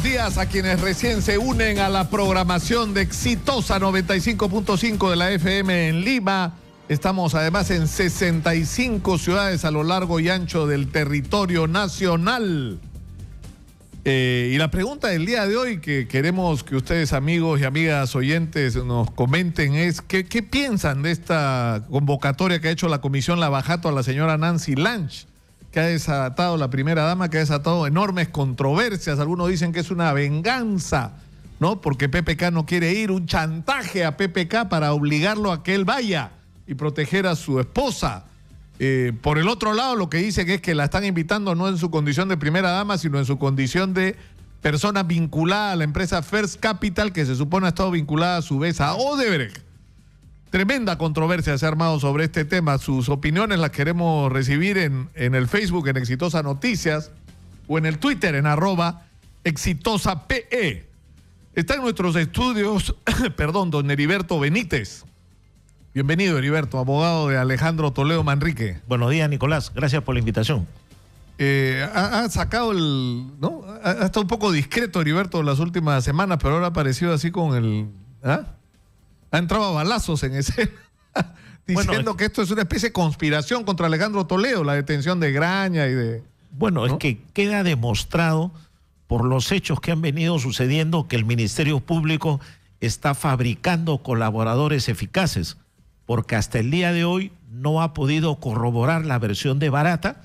días a quienes recién se unen a la programación de Exitosa 95.5 de la FM en Lima. Estamos además en 65 ciudades a lo largo y ancho del territorio nacional. Y la pregunta del día de hoy que queremos que ustedes, amigos y amigas oyentes, nos comenten es ¿qué piensan de esta convocatoria que ha hecho la Comisión Lavajato a la señora Nancy Lange, que ha desatado la primera dama, que ha desatado enormes controversias? Algunos dicen que es una venganza, ¿no? Porque PPK no quiere ir, un chantaje a PPK para obligarlo a que él vaya y proteger a su esposa. Por el otro lado, lo que dicen es que la están invitando no en su condición de primera dama, sino en su condición de persona vinculada a la empresa First Capital, que se supone ha estado vinculada a su vez a Odebrecht. Tremenda controversia se ha armado sobre este tema. Sus opiniones las queremos recibir en el Facebook, en Exitosa Noticias, o en el Twitter, en @ExitosaPE. Está en nuestros estudios, don Heriberto Benítez. Bienvenido, Heriberto, abogado de Alejandro Toledo Manrique. Buenos días, Nicolás. Gracias por la invitación. Ha sacado ¿no? Ha estado un poco discreto, Heriberto, las últimas semanas, pero ahora ha aparecido así con el... Ha entrado a balazos en escena, diciendo que esto es una especie de conspiración contra Alejandro Toledo, la detención de Graña y de... Bueno, ¿no? Es que queda demostrado por los hechos que han venido sucediendo que el Ministerio Público está fabricando colaboradores eficaces, porque hasta el día de hoy no ha podido corroborar la versión de Barata,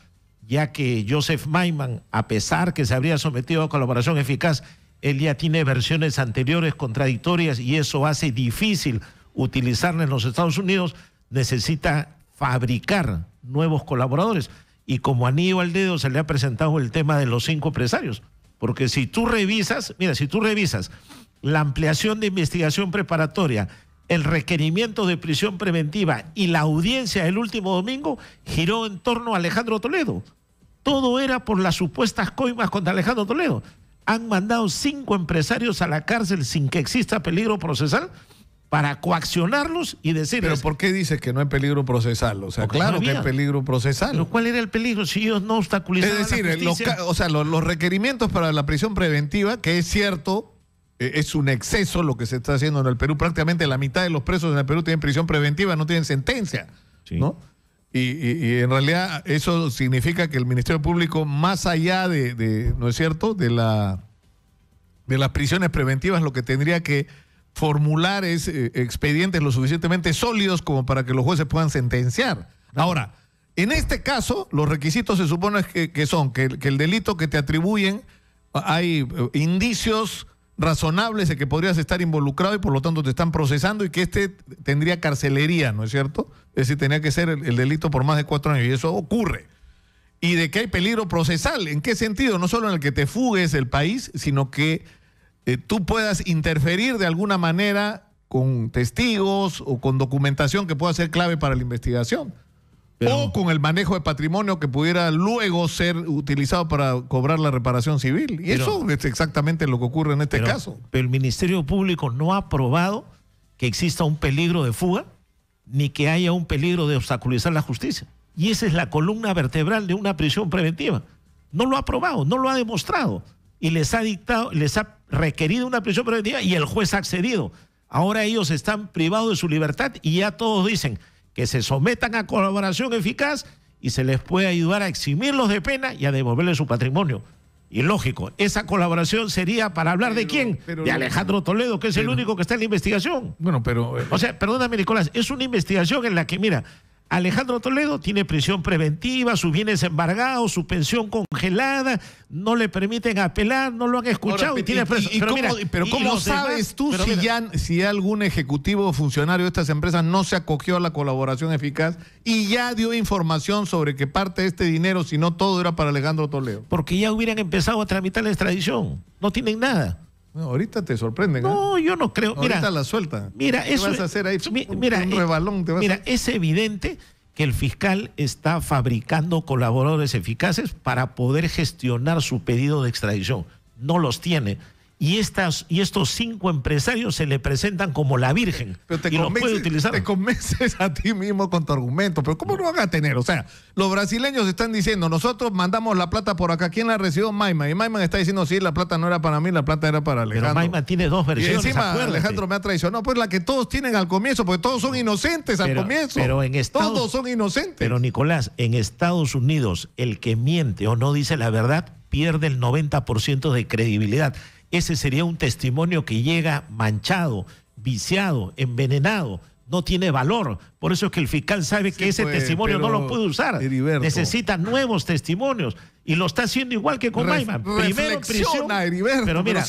ya que Joseph Maiman, a pesar que se habría sometido a colaboración eficaz, él ya tiene versiones anteriores contradictorias y eso hace difícil utilizarla en los Estados Unidos. Necesita fabricar nuevos colaboradores. Y como anillo al dedo se le ha presentado el tema de los 5 empresarios. Porque si tú revisas, la ampliación de investigación preparatoria, el requerimiento de prisión preventiva y la audiencia del último domingo giró en torno a Alejandro Toledo. Todo era por las supuestas coimas contra Alejandro Toledo. Han mandado 5 empresarios a la cárcel sin que exista peligro procesal para coaccionarlos y decirles... ¿Pero por qué dices que no hay peligro procesal? O sea, claro que hay peligro procesal. ¿Pero cuál era el peligro si ellos no obstaculizaban la justicia? Es decir, los requerimientos para la prisión preventiva, que es cierto, es un exceso lo que se está haciendo en el Perú. Prácticamente la mitad de los presos en el Perú tienen prisión preventiva, no tienen sentencia, sí, ¿no? Y en realidad eso significa que el Ministerio Público, más allá ¿no es cierto?, de las prisiones preventivas, lo que tendría que formular es expedientes lo suficientemente sólidos como para que los jueces puedan sentenciar. Ahora, en este caso, los requisitos se supone que son que el delito que te atribuyen, hay indicios razonables de que podrías estar involucrado y por lo tanto te están procesando, y que tendría carcelería, ¿no es cierto? Es decir, tenía que ser el delito por más de 4 años, y eso ocurre. Y de que hay peligro procesal, ¿en qué sentido? No solo en el que te fugues del país, sino que tú puedas interferir de alguna manera con testigos o con documentación que pueda ser clave para la investigación. O con el manejo de patrimonio que pudiera luego ser utilizado para cobrar la reparación civil. Y eso es exactamente lo que ocurre en este caso. Pero el Ministerio Público no ha probado que exista un peligro de fuga, ni que haya un peligro de obstaculizar la justicia. Y esa es la columna vertebral de una prisión preventiva. No lo ha probado, no lo ha demostrado. Y les ha requerido una prisión preventiva y el juez ha accedido. Ahora ellos están privados de su libertad y ya todos dicen que se sometan a colaboración eficaz y se les puede ayudar a eximirlos de pena y a devolverles su patrimonio. Y lógico, esa colaboración sería para hablar ¿de quién? De Alejandro Toledo, que es el único que está en la investigación. Bueno, pero... O sea, perdóname, Nicolás, es una investigación en la que, mira, Alejandro Toledo tiene prisión preventiva, sus bienes embargados, su pensión congelada, no le permiten apelar, no lo han escuchado. Ahora, y tiene preso. Pero ¿cómo sabes tú si algún ejecutivo o funcionario de estas empresas no se acogió a la colaboración eficaz y ya dio información sobre que parte de este dinero, si no todo, era para Alejandro Toledo? Porque ya hubieran empezado a tramitar la extradición. No tienen nada. No, ahorita te sorprenden. No, yo no creo. Ahorita la suelta. Mira, ¿qué vas a hacer ahí? Un rebalón. Es evidente que el fiscal está fabricando colaboradores eficaces para poder gestionar su pedido de extradición. No los tiene. y estos 5 empresarios se le presentan como la Virgen y los puede utilizar. Te convences a ti mismo con tu argumento, pero ¿cómo lo van a tener? O sea, los brasileños están diciendo, nosotros mandamos la plata por acá. ¿Quién la recibió? Mayman. Y Mayman está diciendo, sí, la plata no era para mí, la plata era para Alejandro. Pero Mayman tiene 2 versiones. Y encima acuérdate. Alejandro me ha traicionado. Pues la que todos tienen al comienzo, porque todos son inocentes al comienzo. Pero todos son inocentes. Pero Nicolás, en Estados Unidos, el que miente o no dice la verdad pierde el 90% de credibilidad. Ese sería un testimonio que llega manchado, viciado, envenenado, no tiene valor. Por eso es que el fiscal sabe que ese testimonio no lo puede usar. Heriberto, necesita nuevos testimonios y lo está haciendo igual que con Mayman. Primero prisión, Heriberto, pero mira,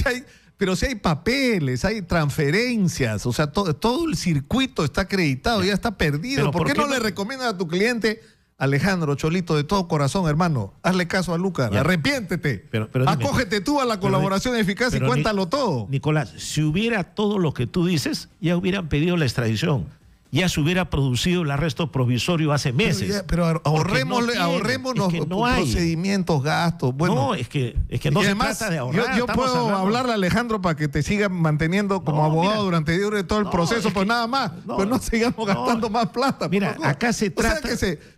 pero si hay papeles, hay transferencias, o sea, todo el circuito está acreditado, ya está perdido. ¿Por qué no le recomiendas a tu cliente? Alejandro, Cholito, de todo corazón, hermano, hazle caso a Lucas, arrepiéntete. Pero acógete tú a la colaboración eficaz y cuéntalo todo. Nicolás, si hubiera todo lo que tú dices, ya hubieran pedido la extradición. Ya se hubiera producido el arresto provisorio hace meses. Pero ahorrémonos procedimientos, gastos. Bueno, no, es que no se trata de ahorrar. Yo puedo hablarle a Alejandro para que te siga manteniendo como abogado durante todo el proceso, pues nada más. Pues no sigamos gastando más plata. Mira, acá se trata...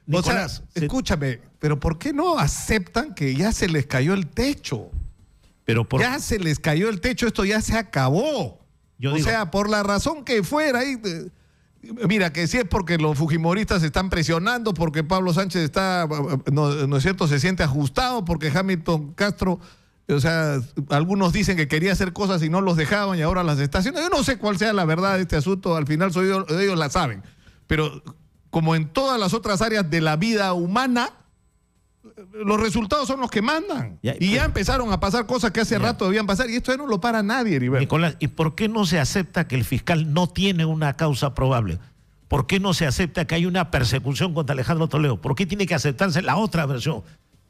Nicolás, escúchame, pero ¿por qué no aceptan que ya se les cayó el techo? Ya se les cayó el techo, esto ya se acabó. O sea, por la razón que fuera ahí... Mira, que si es porque los fujimoristas están presionando, porque Pablo Sánchez está, no es cierto, se siente ajustado, porque Hamilton Castro, o sea, algunos dicen que quería hacer cosas y no los dejaban y ahora las está haciendo. Yo no sé cuál sea la verdad de este asunto, al final ellos la saben. Pero como en todas las otras áreas de la vida humana, los resultados son los que mandan. Ya empezaron a pasar cosas que hace rato debían pasar y esto ya no lo para nadie, Heriberto. Nicolás, ¿y por qué no se acepta que el fiscal no tiene una causa probable? ¿Por qué no se acepta que hay una persecución contra Alejandro Toledo? ¿Por qué tiene que aceptarse la otra versión?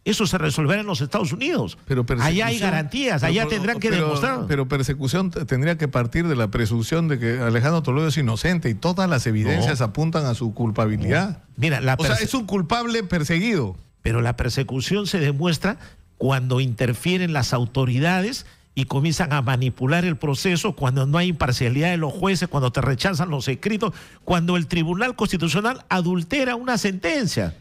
Eso se resolverá en los Estados Unidos. Allá hay garantías, allá tendrán que demostrar. Pero persecución tendría que partir de la presunción de que Alejandro Toledo es inocente y todas las evidencias apuntan a su culpabilidad. Mira, o sea, es un culpable perseguido. Pero la persecución se demuestra cuando interfieren las autoridades y comienzan a manipular el proceso, cuando no hay imparcialidad de los jueces, cuando te rechazan los escritos, cuando el Tribunal Constitucional adultera una sentencia.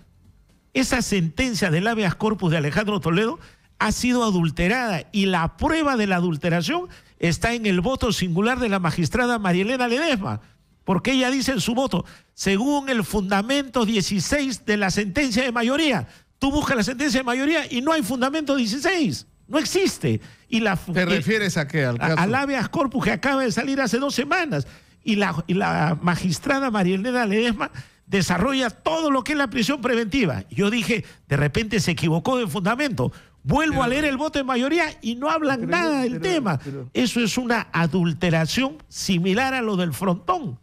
Esa sentencia del habeas corpus de Alejandro Toledo ha sido adulterada y la prueba de la adulteración está en el voto singular de la magistrada Marielena Ledesma, porque ella dice en su voto, según el fundamento 16 de la sentencia de mayoría. Tú buscas la sentencia de mayoría y no hay fundamento 16. No existe. ¿Te refieres a qué? Al habeas corpus que acaba de salir hace 2 semanas. Y la magistrada Marielena Ledesma desarrolla todo lo que es la prisión preventiva. Yo dije, de repente se equivocó de fundamento. Vuelvo a leer el voto de mayoría y no hablan nada del tema. Eso es una adulteración similar a lo del frontón.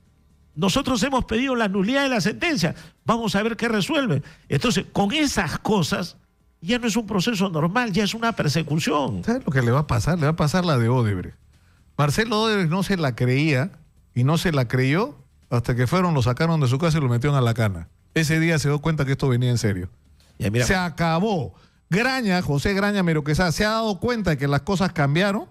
Nosotros hemos pedido la nulidad de la sentencia. Vamos a ver qué resuelve. Entonces, con esas cosas, ya no es un proceso normal, ya es una persecución. ¿Sabes lo que le va a pasar? Le va a pasar la de Odebrecht. Marcelo Odebrecht no se la creía y no se la creyó hasta que lo sacaron de su casa y lo metieron a la cana. Ese día se dio cuenta que esto venía en serio. Se acabó. José Graña Meroquezada, se ha dado cuenta de que las cosas cambiaron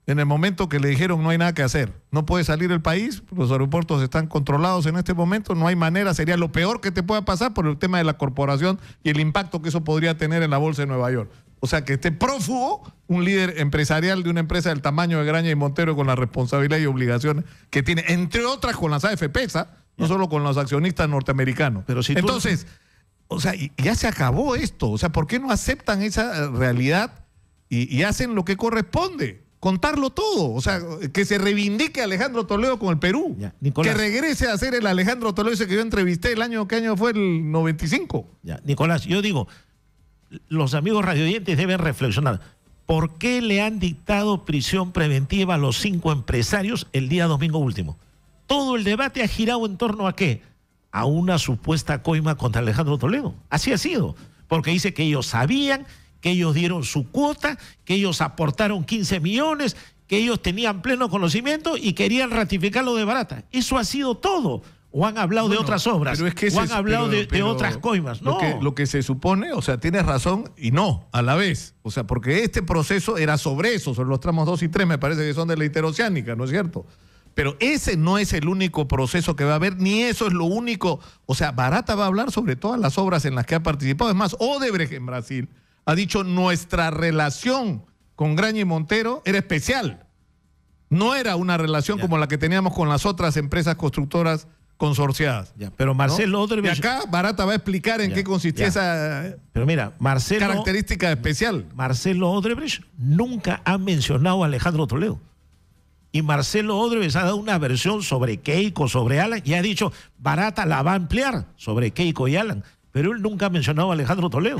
en el momento que le dijeron no hay nada que hacer. No puede salir del país, los aeropuertos están controlados en este momento, no hay manera, sería lo peor que te pueda pasar por el tema de la corporación y el impacto que eso podría tener en la bolsa de Nueva York. O sea, que esté prófugo un líder empresarial de una empresa del tamaño de Graña y Montero con la responsabilidad y obligaciones que tiene, entre otras con las AFPs, no solo con los accionistas norteamericanos. Pero si entonces, o sea, ya se acabó esto. O sea, ¿por qué no aceptan esa realidad y hacen lo que corresponde? Contarlo todo, o sea, que se reivindique Alejandro Toledo con el Perú, que regrese a ser el Alejandro Toledo ese que yo entrevisté ¿qué año fue? El 95. Nicolás, yo digo, los amigos radioyentes deben reflexionar, ¿por qué le han dictado prisión preventiva a los 5 empresarios el día domingo último? Todo el debate ha girado en torno a ¿qué? A una supuesta coima contra Alejandro Toledo, así ha sido, porque dice que ellos sabían, que ellos dieron su cuota, que ellos aportaron 15 millones, que ellos tenían pleno conocimiento y querían ratificar lo de Barata. Eso ha sido todo. o han hablado de otras obras, pero es que o han hablado de otras coimas. No. Lo que se supone, o sea, tienes razón y no, a la vez. O sea, porque este proceso era sobre eso, sobre los tramos 2 y 3, me parece que son de la interoceánica, ¿no es cierto? Pero ese no es el único proceso que va a haber, ni eso es lo único. O sea, Barata va a hablar sobre todas las obras en las que ha participado. Es más, Odebrecht en Brasil ha dicho nuestra relación con Graña y Montero era especial. No era una relación como la que teníamos con las otras empresas constructoras consorciadas. Pero Marcelo, ¿no? Y Odebrecht... acá Barata va a explicar en qué consistía esa pero mira, característica especial. Marcelo Odebrecht nunca ha mencionado a Alejandro Toledo. Y Marcelo Odebrecht ha dado una versión sobre Keiko, sobre Alan, y ha dicho, Barata la va a ampliar sobre Keiko y Alan. Pero él nunca ha mencionado a Alejandro Toledo.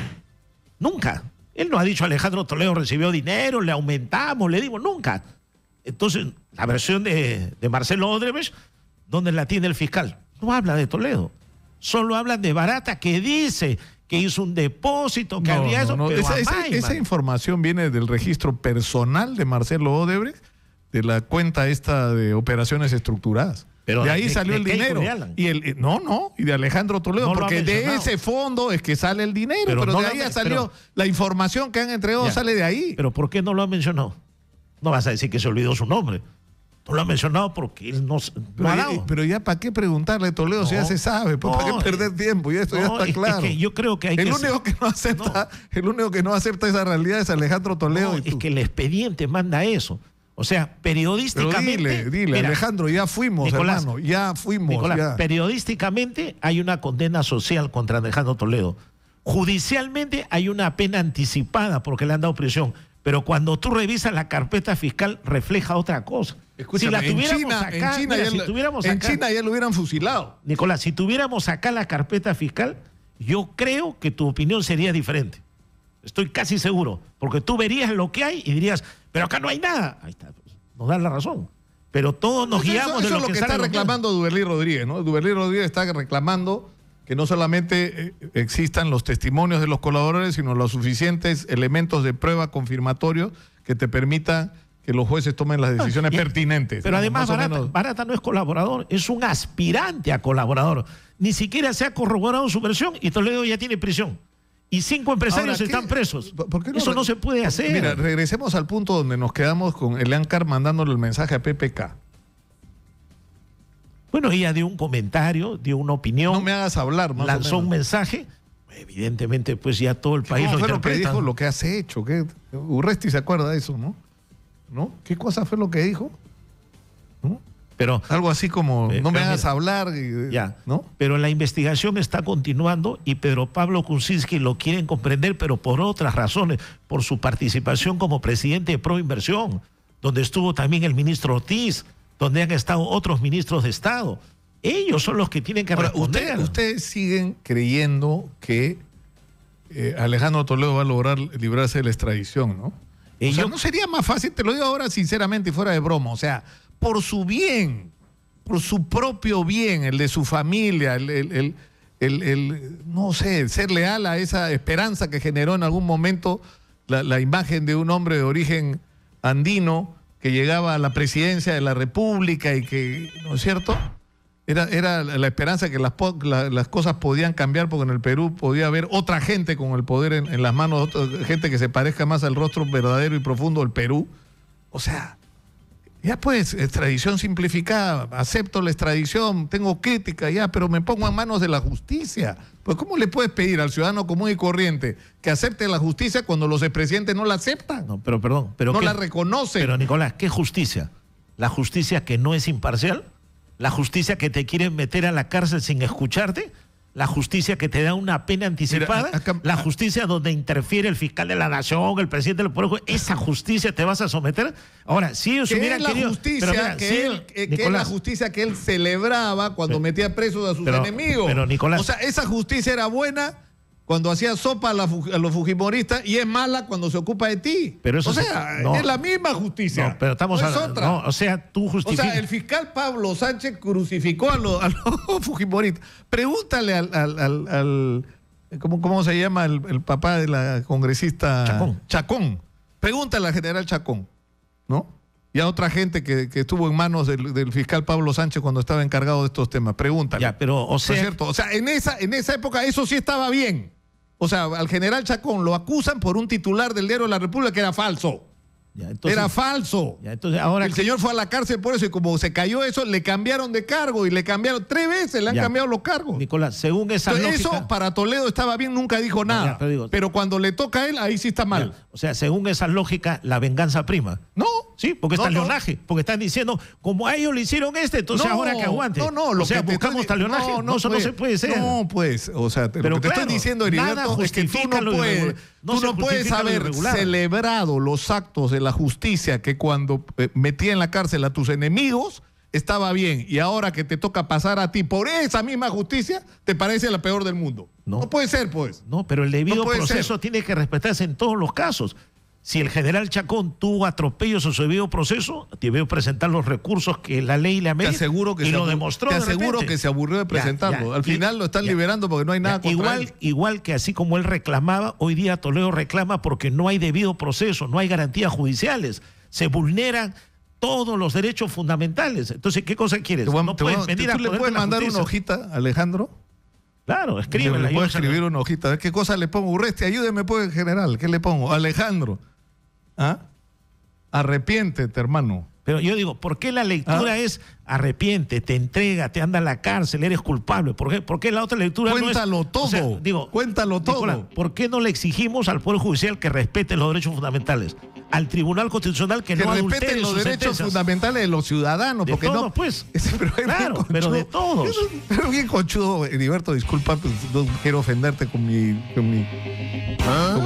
Nunca. Él no ha dicho Alejandro Toledo recibió dinero, le aumentamos, le dimos, nunca. Entonces, la versión de Marcelo Odebrecht, ¿dónde la tiene el fiscal? No habla de Toledo. Solo hablan de Barata, que dice que hizo un depósito, que habría eso. Pero esa información viene del registro personal de Marcelo Odebrecht, de la cuenta esta de operaciones estructuradas. Pero de ahí salió el dinero. Y y de Alejandro Toledo, porque de ese fondo es que sale el dinero, pero de ahí salió la información que han entregado, sale de ahí. Pero ¿por qué no lo ha mencionado? No vas a decir que se olvidó su nombre. No lo ha mencionado porque él no ha dado. Pero ya ¿para qué preguntarle a Toledo si ya se sabe? ¿Para qué perder tiempo? Y esto ya está claro. Es que yo creo que hay el único que no acepta esa realidad es Alejandro Toledo. Es que el expediente manda eso. O sea, periodísticamente... Pero dile, mira, Alejandro, ya fuimos, Nicolás, hermano, ya fuimos. Nicolás, ya. Periodísticamente hay una condena social contra Alejandro Toledo. Judicialmente hay una pena anticipada porque le han dado prisión. Pero cuando tú revisas la carpeta fiscal, refleja otra cosa. Escúchame, si en China ya lo hubieran fusilado. Nicolás, si tuviéramos acá la carpeta fiscal, yo creo que tu opinión sería diferente. Estoy casi seguro, porque tú verías lo que hay y dirías, pero acá no hay nada. Ahí está, nos dan la razón. Pero todos nos guiamos de lo que está reclamando Duberlí Rodríguez, ¿no? Duberlí Rodríguez está reclamando que no solamente existan los testimonios de los colaboradores, sino los suficientes elementos de prueba confirmatorios que te permitan que los jueces tomen las decisiones pertinentes. Pero además Barata no es colaborador, es un aspirante a colaborador. Ni siquiera se ha corroborado su versión y Toledo ya tiene prisión. Y 5 empresarios están presos. Eso no se puede hacer. Mira, regresemos al punto donde nos quedamos con Elian Carr mandándole el mensaje a PPK. Bueno, ella dio un comentario, dio una opinión. No me hagas hablar, más lanzó un mensaje. Evidentemente, pues ya todo el país lo interpreta. ¿Qué fue lo que dijo, lo que has hecho? Urresti se acuerda de eso, ¿no? ¿Qué cosa fue lo que dijo? ¿No? Pero, algo así como, no me hagas hablar. ¿No? Pero la investigación está continuando y Pedro Pablo Kuczynski lo quieren comprender, pero por otras razones, por su participación como presidente de Proinversión, donde estuvo también el ministro Ortiz, donde han estado otros ministros de Estado. Ellos son los que tienen que responder. Ustedes siguen creyendo que Alejandro Toledo va a lograr librarse de la extradición, ¿no? O sea, ¿no sería más fácil? Te lo digo ahora sinceramente y fuera de broma. O sea, por su bien, por su propio bien, el de su familia, no sé, ser leal a esa esperanza que generó en algún momento la imagen de un hombre de origen andino que llegaba a la presidencia de la República y que, ¿no es cierto?, era la esperanza que las cosas podían cambiar porque en el Perú podía haber otra gente con el poder en las manos, gente que se parezca más al rostro verdadero y profundo del Perú. O sea, ya pues, extradición simplificada, acepto la extradición, tengo crítica ya, pero me pongo en manos de la justicia. Pues ¿cómo le puedes pedir al ciudadano común y corriente que acepte la justicia cuando los expresidentes no la aceptan? No, pero perdón. No la reconocen. Pero Nicolás, ¿qué justicia? ¿La justicia que no es imparcial? ¿La justicia que te quieren meter a la cárcel sin escucharte? ¿La justicia que te da una pena anticipada? Mira, ¿la justicia donde interfiere el fiscal de la nación, el presidente del Poder Judicial? ¿Esa justicia te vas a someter? Ahora, si ellos hubieran querido... Es la justicia que él celebraba cuando metía presos a sus enemigos. Pero Nicolás... O sea, esa justicia era buena cuando hacía sopa a los fujimoristas y es mala cuando se ocupa de ti. Pero eso es la misma justicia. No, pero estamos hablando. No, o sea, tú justificas. O sea, el fiscal Pablo Sánchez crucificó a los fujimoristas. Pregúntale al ¿cómo se llama el papá de la congresista Chacón? Pregúntale al general Chacón, ¿no? y a otra gente que estuvo en manos del fiscal Pablo Sánchez cuando estaba encargado de estos temas. Pregúntale. Ya, pero, ¿No es cierto? O sea, en esa época eso sí estaba bien. O sea, al general Chacón lo acusan por un titular del diario de la República que era falso. Ya, entonces, era falso. Ya, entonces ahora el señor fue a la cárcel por eso y como se cayó eso, le cambiaron de cargo y le cambiaron 3 veces, le han cambiado los cargos. Nicolás, según esa lógica... Eso para Toledo estaba bien, nunca dijo nada. Pero cuando le toca a él, ahí sí está mal. O sea, según esa lógica, la venganza prima. No. Sí, porque está talionaje. Porque están diciendo, como a ellos le hicieron entonces ahora que aguante. Buscamos talionaje. No, eso no se puede ser. No, pues, o sea, lo que te estoy diciendo, Heriberto, es que tú no puedes haber celebrado los actos de la justicia que cuando metía en la cárcel a tus enemigos estaba bien, y ahora que te toca pasar a ti por esa misma justicia, te parece la peor del mundo. No puede ser, pues. No, pero el debido proceso tiene que respetarse en todos los casos. Si el general Chacón tuvo atropellos en su debido proceso, debió presentar los recursos que la ley le amerita. Te aseguro que lo demostró. Te aseguro que se aburrió de presentarlo. Al final lo están liberando porque no hay nada contra él. Igual que así como él reclamaba, hoy día Toledo reclama porque no hay debido proceso, no hay garantías judiciales. Se vulneran todos los derechos fundamentales. Entonces, ¿qué cosa quieres? No puedes venir ¿Tú le puedes mandar una hojita, Alejandro? Claro, escríbela. Le puedo escribir una hojita. A ver qué cosa le pongo. Urresti, ayúdeme, pues, general. ¿Qué le pongo? Alejandro. ¿Ah? Arrepiéntete, hermano. Pero yo digo, ¿por qué la lectura es arrepiéntete, te anda a la cárcel, eres culpable? ¿Por qué la otra lectura Cuéntalo no es? todo. O sea, cuéntalo todo. Nicolás, ¿por qué no le exigimos al Poder Judicial que respete los derechos fundamentales? Al Tribunal Constitucional que no respete los derechos fundamentales de los ciudadanos. De porque todos, no, pues. Claro, pero de todos. Pero bien conchudo, Heriberto, disculpa, pues, no quiero ofenderte con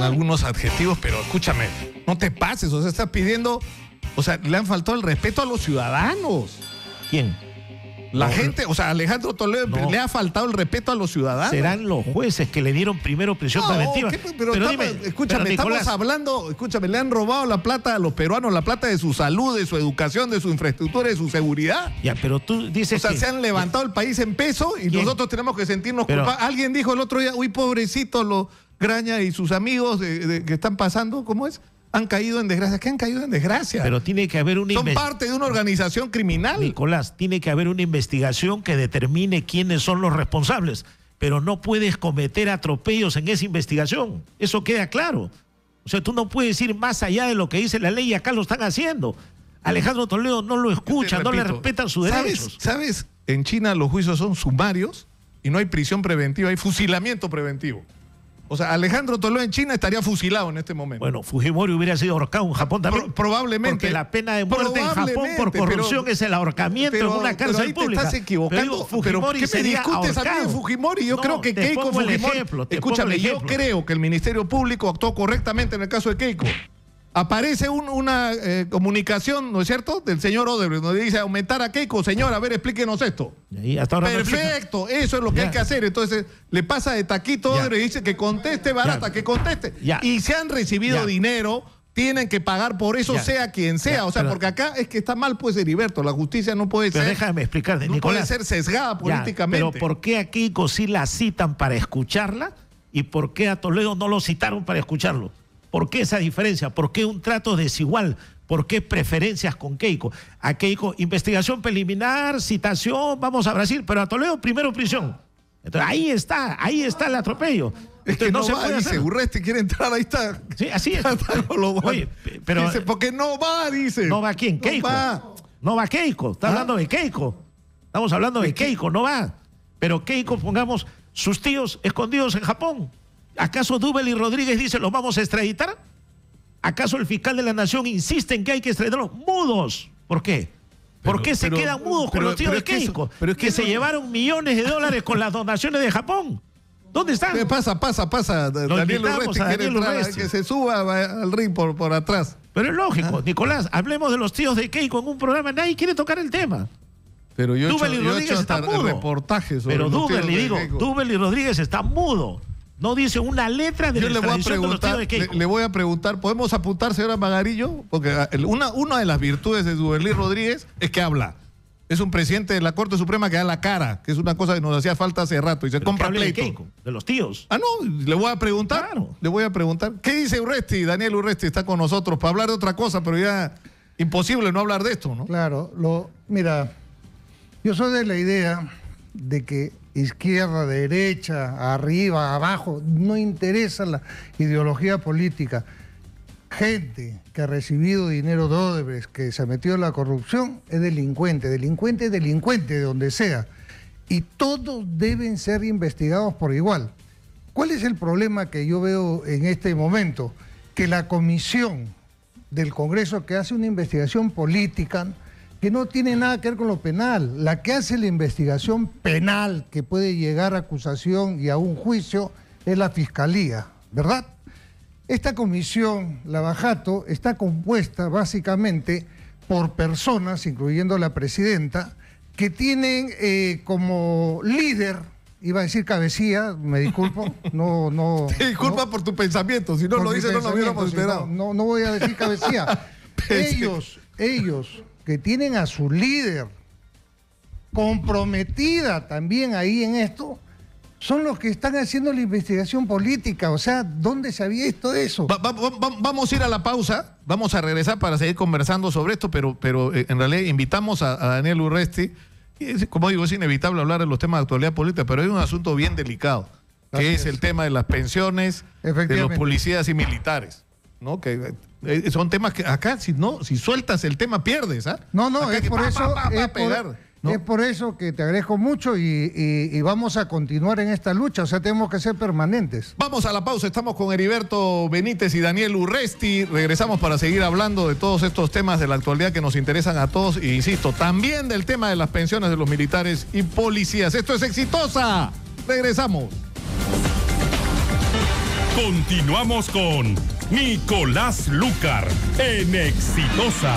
algunos adjetivos, pero escúchame, no te pases, o sea, estás pidiendo, o sea, le han faltado el respeto a los ciudadanos. ¿Quién? La gente, o sea, Alejandro Toledo le ha faltado el respeto a los ciudadanos. Serán los jueces que le dieron primero prisión preventiva. Pero dime, escúchame, estamos hablando, le han robado la plata a los peruanos, la plata de su salud, de su educación, de su infraestructura, de su seguridad. Ya, pero tú dices se han levantado el país en peso y nosotros tenemos que sentirnos culpables. Alguien dijo el otro día, uy, pobrecito, los Graña y sus amigos que están pasando, ¿cómo es? Han caído en desgracia. ¿Qué han caído en desgracia? Pero tiene que haber Son parte de una organización criminal. Nicolás, tiene que haber una investigación que determine quiénes son los responsables. Pero no puedes cometer atropellos en esa investigación. Eso queda claro. O sea, tú no puedes ir más allá de lo que dice la ley y acá lo están haciendo. Alejandro Toledo no lo escucha, no le respetan sus derechos. ¿Sabes? En China los juicios son sumarios y no hay prisión preventiva, hay fusilamiento preventivo. O sea, Alejandro Toledo en China estaría fusilado en este momento. Bueno, Fujimori hubiera sido ahorcado en Japón también. Probablemente. Porque la pena de muerte en Japón por corrupción es el ahorcamiento en una cárcel pública. Te estás equivocando. Pero ¿qué me discutes a mí de Fujimori? Yo creo que Keiko Fujimori... Escúchame, yo creo que el Ministerio Público actuó correctamente en el caso de Keiko. Aparece una comunicación, ¿no es cierto?, del señor Odebrecht, donde dice aumentar a Keiko. Señor, a ver, explíquenos esto. Y hasta ahora perfecto, eso es lo que hay que hacer. Entonces, le pasa de taquito a Odebrecht y dice que conteste, barata, que conteste. Y se han recibido dinero, tienen que pagar por eso, sea quien sea. O sea, porque acá es que está mal, pues, Heriberto. La justicia no puede ser... Déjame explicarte, no Nicolás. Puede ser sesgada políticamente. Pero ¿por qué a Keiko sí la citan para escucharla y por qué a Toledo no lo citaron para escucharlo? ¿Por qué esa diferencia? ¿Por qué un trato desigual? ¿Por qué preferencias con Keiko? A Keiko, investigación preliminar, citación, vamos a Brasil, pero a Toledo, primero prisión. Entonces, ahí está el atropello. Es que no se va, dice, Urresti quiere entrar, ahí está. Sí, así es. Oye, pero... Dice, porque no va, dice. ¿No va quién? Keiko. No va Keiko. Está hablando de Keiko. Estamos hablando de Keiko, no va. Pero Keiko, pongamos, sus tíos escondidos en Japón. ¿Acaso Dubel y Rodríguez dicen los vamos a extraditar? ¿Acaso el fiscal de la Nación insiste en que hay que extraditarlos? Mudos. ¿Por qué? ¿Por qué se quedan mudos con los tíos de Keiko? Que se llevaron millones de dólares con las donaciones de Japón. ¿Dónde están? Pasa. Daniel Urresti quiere entrar, que se suba al ring por atrás. Pero es lógico, Nicolás, hablemos de los tíos de Keiko en un programa, nadie quiere tocar el tema. Pero yo Dubel y Rodríguez están mudos. Reportajes sobre Dubel y Rodríguez están mudos. No dice una letra de la extradición de los tíos de Keiko. Le voy a preguntar, ¿podemos apuntar, señora Magarillo? Porque una de las virtudes de Dubel y Rodríguez es que habla. Es un presidente de la Corte Suprema que da la cara, que es una cosa que nos hacía falta hace rato, y se compra pleito. De Keiko, de los tíos. No, le voy a preguntar. Claro. Le voy a preguntar. ¿Qué dice Urresti? Daniel Urresti está con nosotros para hablar de otra cosa, pero ya imposible no hablar de esto, ¿no? Claro, mira, yo soy de la idea de que izquierda, derecha, arriba, abajo, no interesa la ideología política. Gente que ha recibido dinero de Odebrecht, que se ha metido en la corrupción, es delincuente, de donde sea. Y todos deben ser investigados por igual. ¿Cuál es el problema que yo veo en este momento? Que la comisión del Congreso que hace una investigación política que no tiene nada que ver con lo penal, la que hace la investigación penal que puede llegar a acusación y a un juicio es la Fiscalía, ¿verdad? Esta comisión, la Lavajato, está compuesta básicamente por personas, incluyendo la presidenta, que tienen como líder, iba a decir cabecilla, me disculpo, no... Te disculpa por tu pensamiento, si no lo dices no lo hubiéramos esperado. No voy a decir cabecilla. ellos que tienen a su líder comprometida también ahí en esto, son los que están haciendo la investigación política. O sea, ¿dónde se había visto eso? Vamos a ir a la pausa, vamos a regresar para seguir conversando sobre esto, pero en realidad invitamos a Daniel Urresti. Como digo, es inevitable hablar de los temas de actualidad política, pero hay un asunto bien delicado, que es el tema de las pensiones de los policías y militares, ¿no? Que son temas que acá, si sueltas el tema, pierdes, ¿ah? No, es por eso... ¿no? Es por eso que te agradezco mucho y vamos a continuar en esta lucha, o sea, tenemos que ser permanentes. Vamos a la pausa, estamos con Heriberto Benítez y Daniel Urresti, regresamos para seguir hablando de todos estos temas de la actualidad que nos interesan a todos, e insisto, también del tema de las pensiones de los militares y policías. Esto es Exitosa, regresamos. Continuamos con Nicolás Lucar en Exitosa.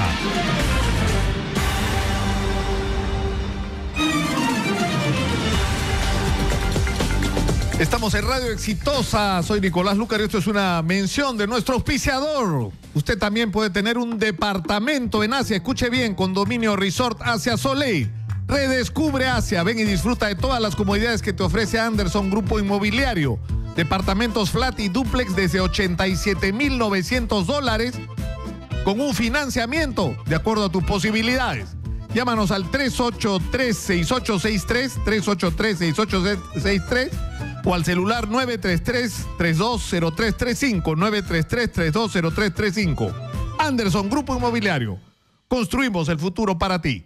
Estamos en Radio Exitosa, soy Nicolás Lucar y esto es una mención de nuestro auspiciador. Usted también puede tener un departamento en Asia, escuche bien, Condominio Resort Asia Soleil. Redescubre Asia, ven y disfruta de todas las comodidades que te ofrece Anderson Grupo Inmobiliario. Departamentos flat y dúplex desde $87,900 con un financiamiento de acuerdo a tus posibilidades. Llámanos al 383-6863, 383-6863 o al celular 933-320335, 933-320335. Anderson Grupo Inmobiliario. Construimos el futuro para ti.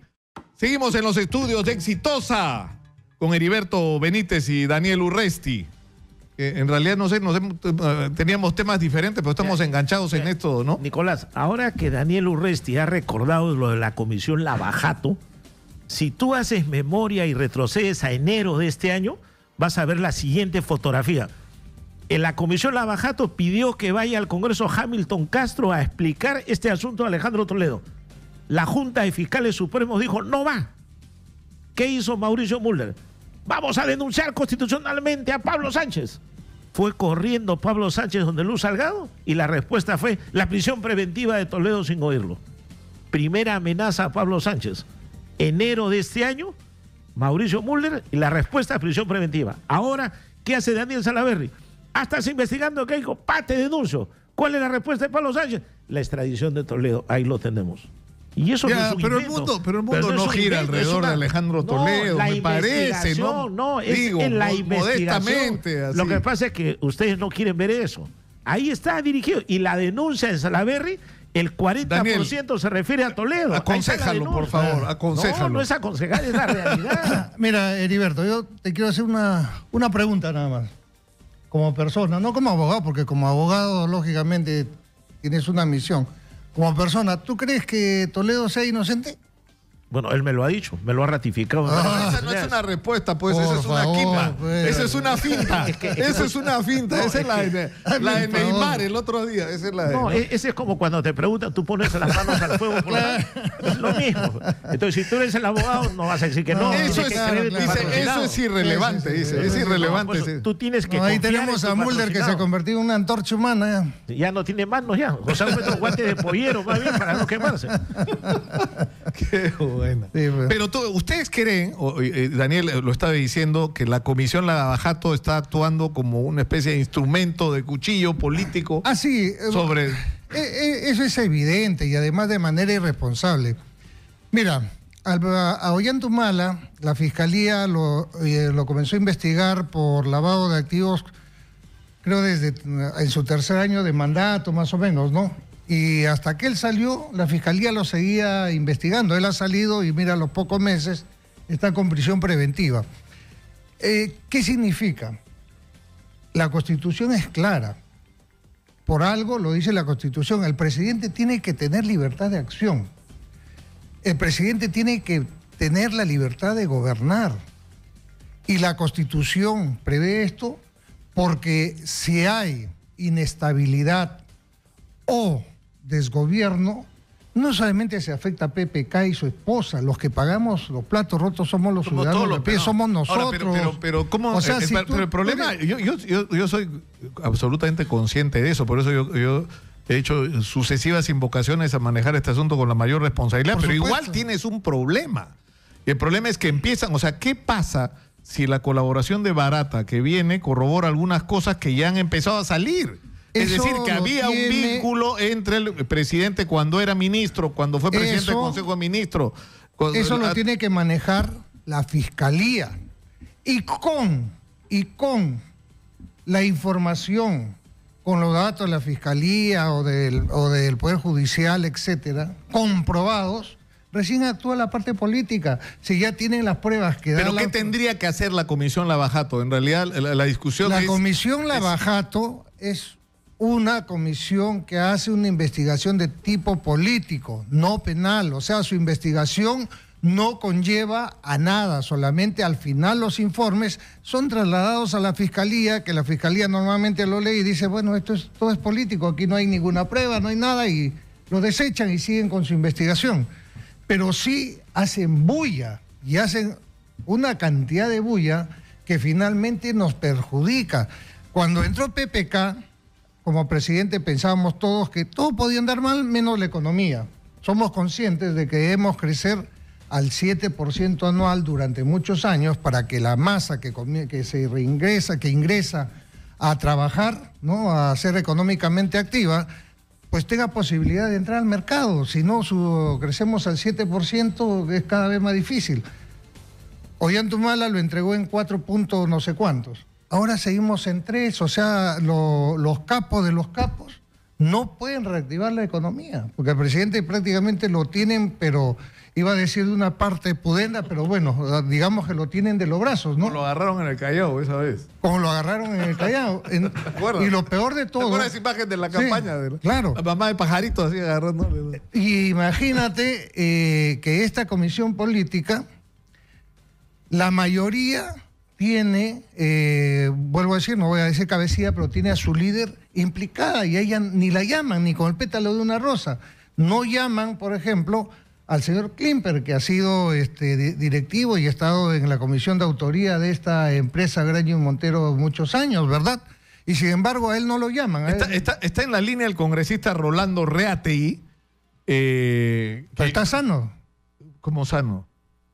Seguimos en los estudios de Exitosa con Heriberto Benítez y Daniel Urresti. En realidad, no sé, teníamos temas diferentes, pero estamos enganchados en esto, ¿no? Nicolás, ahora que Daniel Urresti ha recordado lo de la comisión Lavajato, si tú haces memoria y retrocedes a enero de este año, vas a ver la siguiente fotografía. En la comisión Lavajato pidió que vaya al Congreso Hamilton Castro a explicar este asunto a Alejandro Toledo. La Junta de Fiscales Supremos dijo, no va. ¿Qué hizo Mauricio Mulder? Vamos a denunciar constitucionalmente a Pablo Sánchez. Fue corriendo Pablo Sánchez donde Luz Salgado y la respuesta fue la prisión preventiva de Toledo sin oírlo. Primera amenaza a Pablo Sánchez. Enero de este año, Mauricio Mulder y la respuesta es prisión preventiva. Ahora, ¿qué hace Daniel Salaverry? Estás investigando, ¿qué dijo? Te denuncio. ¿Cuál es la respuesta de Pablo Sánchez? La extradición de Toledo. Ahí lo tenemos. Y eso ya, no es un pero invento. el mundo no gira alrededor de Alejandro Toledo, me parece, ¿no? No, es digo, en la investigación. Modestamente, así. Lo que pasa es que ustedes no quieren ver eso. Ahí está dirigido. Y la denuncia de Salaverry, el 40% Daniel, se refiere a Toledo. Aconséjalo, por favor, aconséjalo. No es aconsejar, es la realidad. Mira, Heriberto, yo te quiero hacer una pregunta nada más. Como persona, no como abogado, porque como abogado, lógicamente, tienes una misión. Como persona, ¿tú crees que Toledo sea inocente? Bueno, él me lo ha dicho, me lo ha ratificado. Esa no es una respuesta, pues, esa es una quimba. Esa es una finta. Esa es una finta. Esa es la de Neymar el otro día. Esa es la de, no, ese es como cuando te preguntan, tú pones las manos al fuego por la... Es lo mismo. Entonces, si tú eres el abogado, no vas a decir que no. Eso es irrelevante, dice. Es irrelevante. Pues, tú tienes que ahí tenemos a Mulder que se ha convertido en una antorcha humana. Ya no tiene manos ya. O sea, un guante de pollero, más bien, para no quemarse. Qué bueno. Sí, pero ustedes creen, Daniel lo estaba diciendo, que la comisión Lavajato está actuando como una especie de instrumento de cuchillo político sí, sobre... Eso es evidente y además de manera irresponsable. Mira, a Ollantumala la Fiscalía lo comenzó a investigar por lavado de activos, creo en su tercer año de mandato más o menos, ¿no? Y hasta que él salió, la Fiscalía lo seguía investigando. Él ha salido y mira, a los pocos meses está con prisión preventiva. ¿Qué significa? La Constitución es clara. Por algo lo dice la Constitución. El presidente tiene que tener libertad de acción. El presidente tiene que tener la libertad de gobernar. Y la Constitución prevé esto porque si hay inestabilidad o desgobierno, no solamente se afecta a PPK y su esposa, los que pagamos los platos rotos somos los ciudadanos de pie, somos nosotros. Ahora, pero ¿cómo? O sea, pero el problema, yo soy absolutamente consciente de eso, por eso yo he hecho sucesivas invocaciones a manejar este asunto con la mayor responsabilidad, pero igual tienes un problema. Y el problema es que empiezan, o sea, ¿qué pasa si la colaboración de Barata que viene corrobora algunas cosas que ya han empezado a salir? Es decir, que había un vínculo entre el presidente cuando era ministro, cuando fue presidente del Consejo de Ministros. Eso lo tiene que manejar la Fiscalía. Y con la información, con los datos de la Fiscalía o del Poder Judicial, etcétera, comprobados, recién actúa la parte política. Si ya tienen las pruebas que dan. ¿Pero qué tendría que hacer la Comisión Lavajato? En realidad, la discusión La Comisión Lavajato es una comisión que hace una investigación de tipo político, no penal. O sea, su investigación no conlleva a nada, solamente al final los informes son trasladados a la Fiscalía, que la Fiscalía normalmente lo lee y dice, bueno, todo es político, aquí no hay ninguna prueba, no hay nada, y lo desechan y siguen con su investigación. Pero sí hacen bulla, y hacen una cantidad de bulla que finalmente nos perjudica. Cuando entró PPK, como presidente pensábamos todos que todo podía andar mal menos la economía. Somos conscientes de que debemos crecer al 7% anual durante muchos años para que la masa que ingresa a trabajar, ¿no?, a ser económicamente activa, pues tenga posibilidad de entrar al mercado. Si no, crecemos al 7%, es cada vez más difícil. Ollantumala lo entregó en 4 puntos no sé cuántos. Ahora seguimos en 3, o sea, los capos de los capos no pueden reactivar la economía, porque el presidente prácticamente lo tienen, pero iba a decir de una parte pudenda, pero bueno, digamos que lo tienen de los brazos, ¿no? Como lo agarraron en el Callao esa vez. Como lo agarraron en el Callao. Y lo peor de todo... ¿Te acuerdas esa imagen de la campaña? Sí, claro. La mamá de pajarito así agarrándole. Y imagínate que esta comisión política, la mayoría tiene, vuelvo a decir, no voy a decir cabecilla, pero tiene a su líder implicada y a ella ni la llaman, ni con el pétalo de una rosa. No llaman, por ejemplo, al señor Klimper, que ha sido directivo y ha estado en la comisión de autoría de esta empresa Graña y Montero muchos años, ¿verdad? Y sin embargo a él no lo llaman. Está en la línea el congresista Rolando Reategui. Pero está sano. ¿Cómo sano?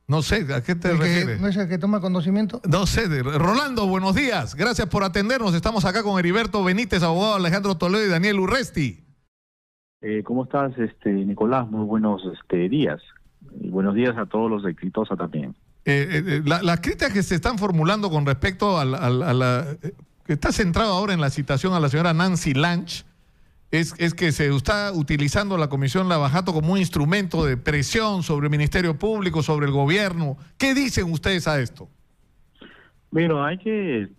No sé, ¿a qué te refieres? ¿No es el que toma conocimiento? No sé. Rolando, buenos días. Gracias por atendernos. Estamos acá con Heriberto Benítez, abogado Alejandro Toledo y Daniel Urresti. ¿Cómo estás, Nicolás? Muy buenos días. Y buenos días a todos los de Exitosa también. Las críticas que se están formulando con respecto a la que está centrado ahora en la citación a la señora Nancy Lange, es que se está utilizando la Comisión Lavajato como un instrumento de presión sobre el Ministerio Público, sobre el gobierno. ¿Qué dicen ustedes a esto? Bueno, hay que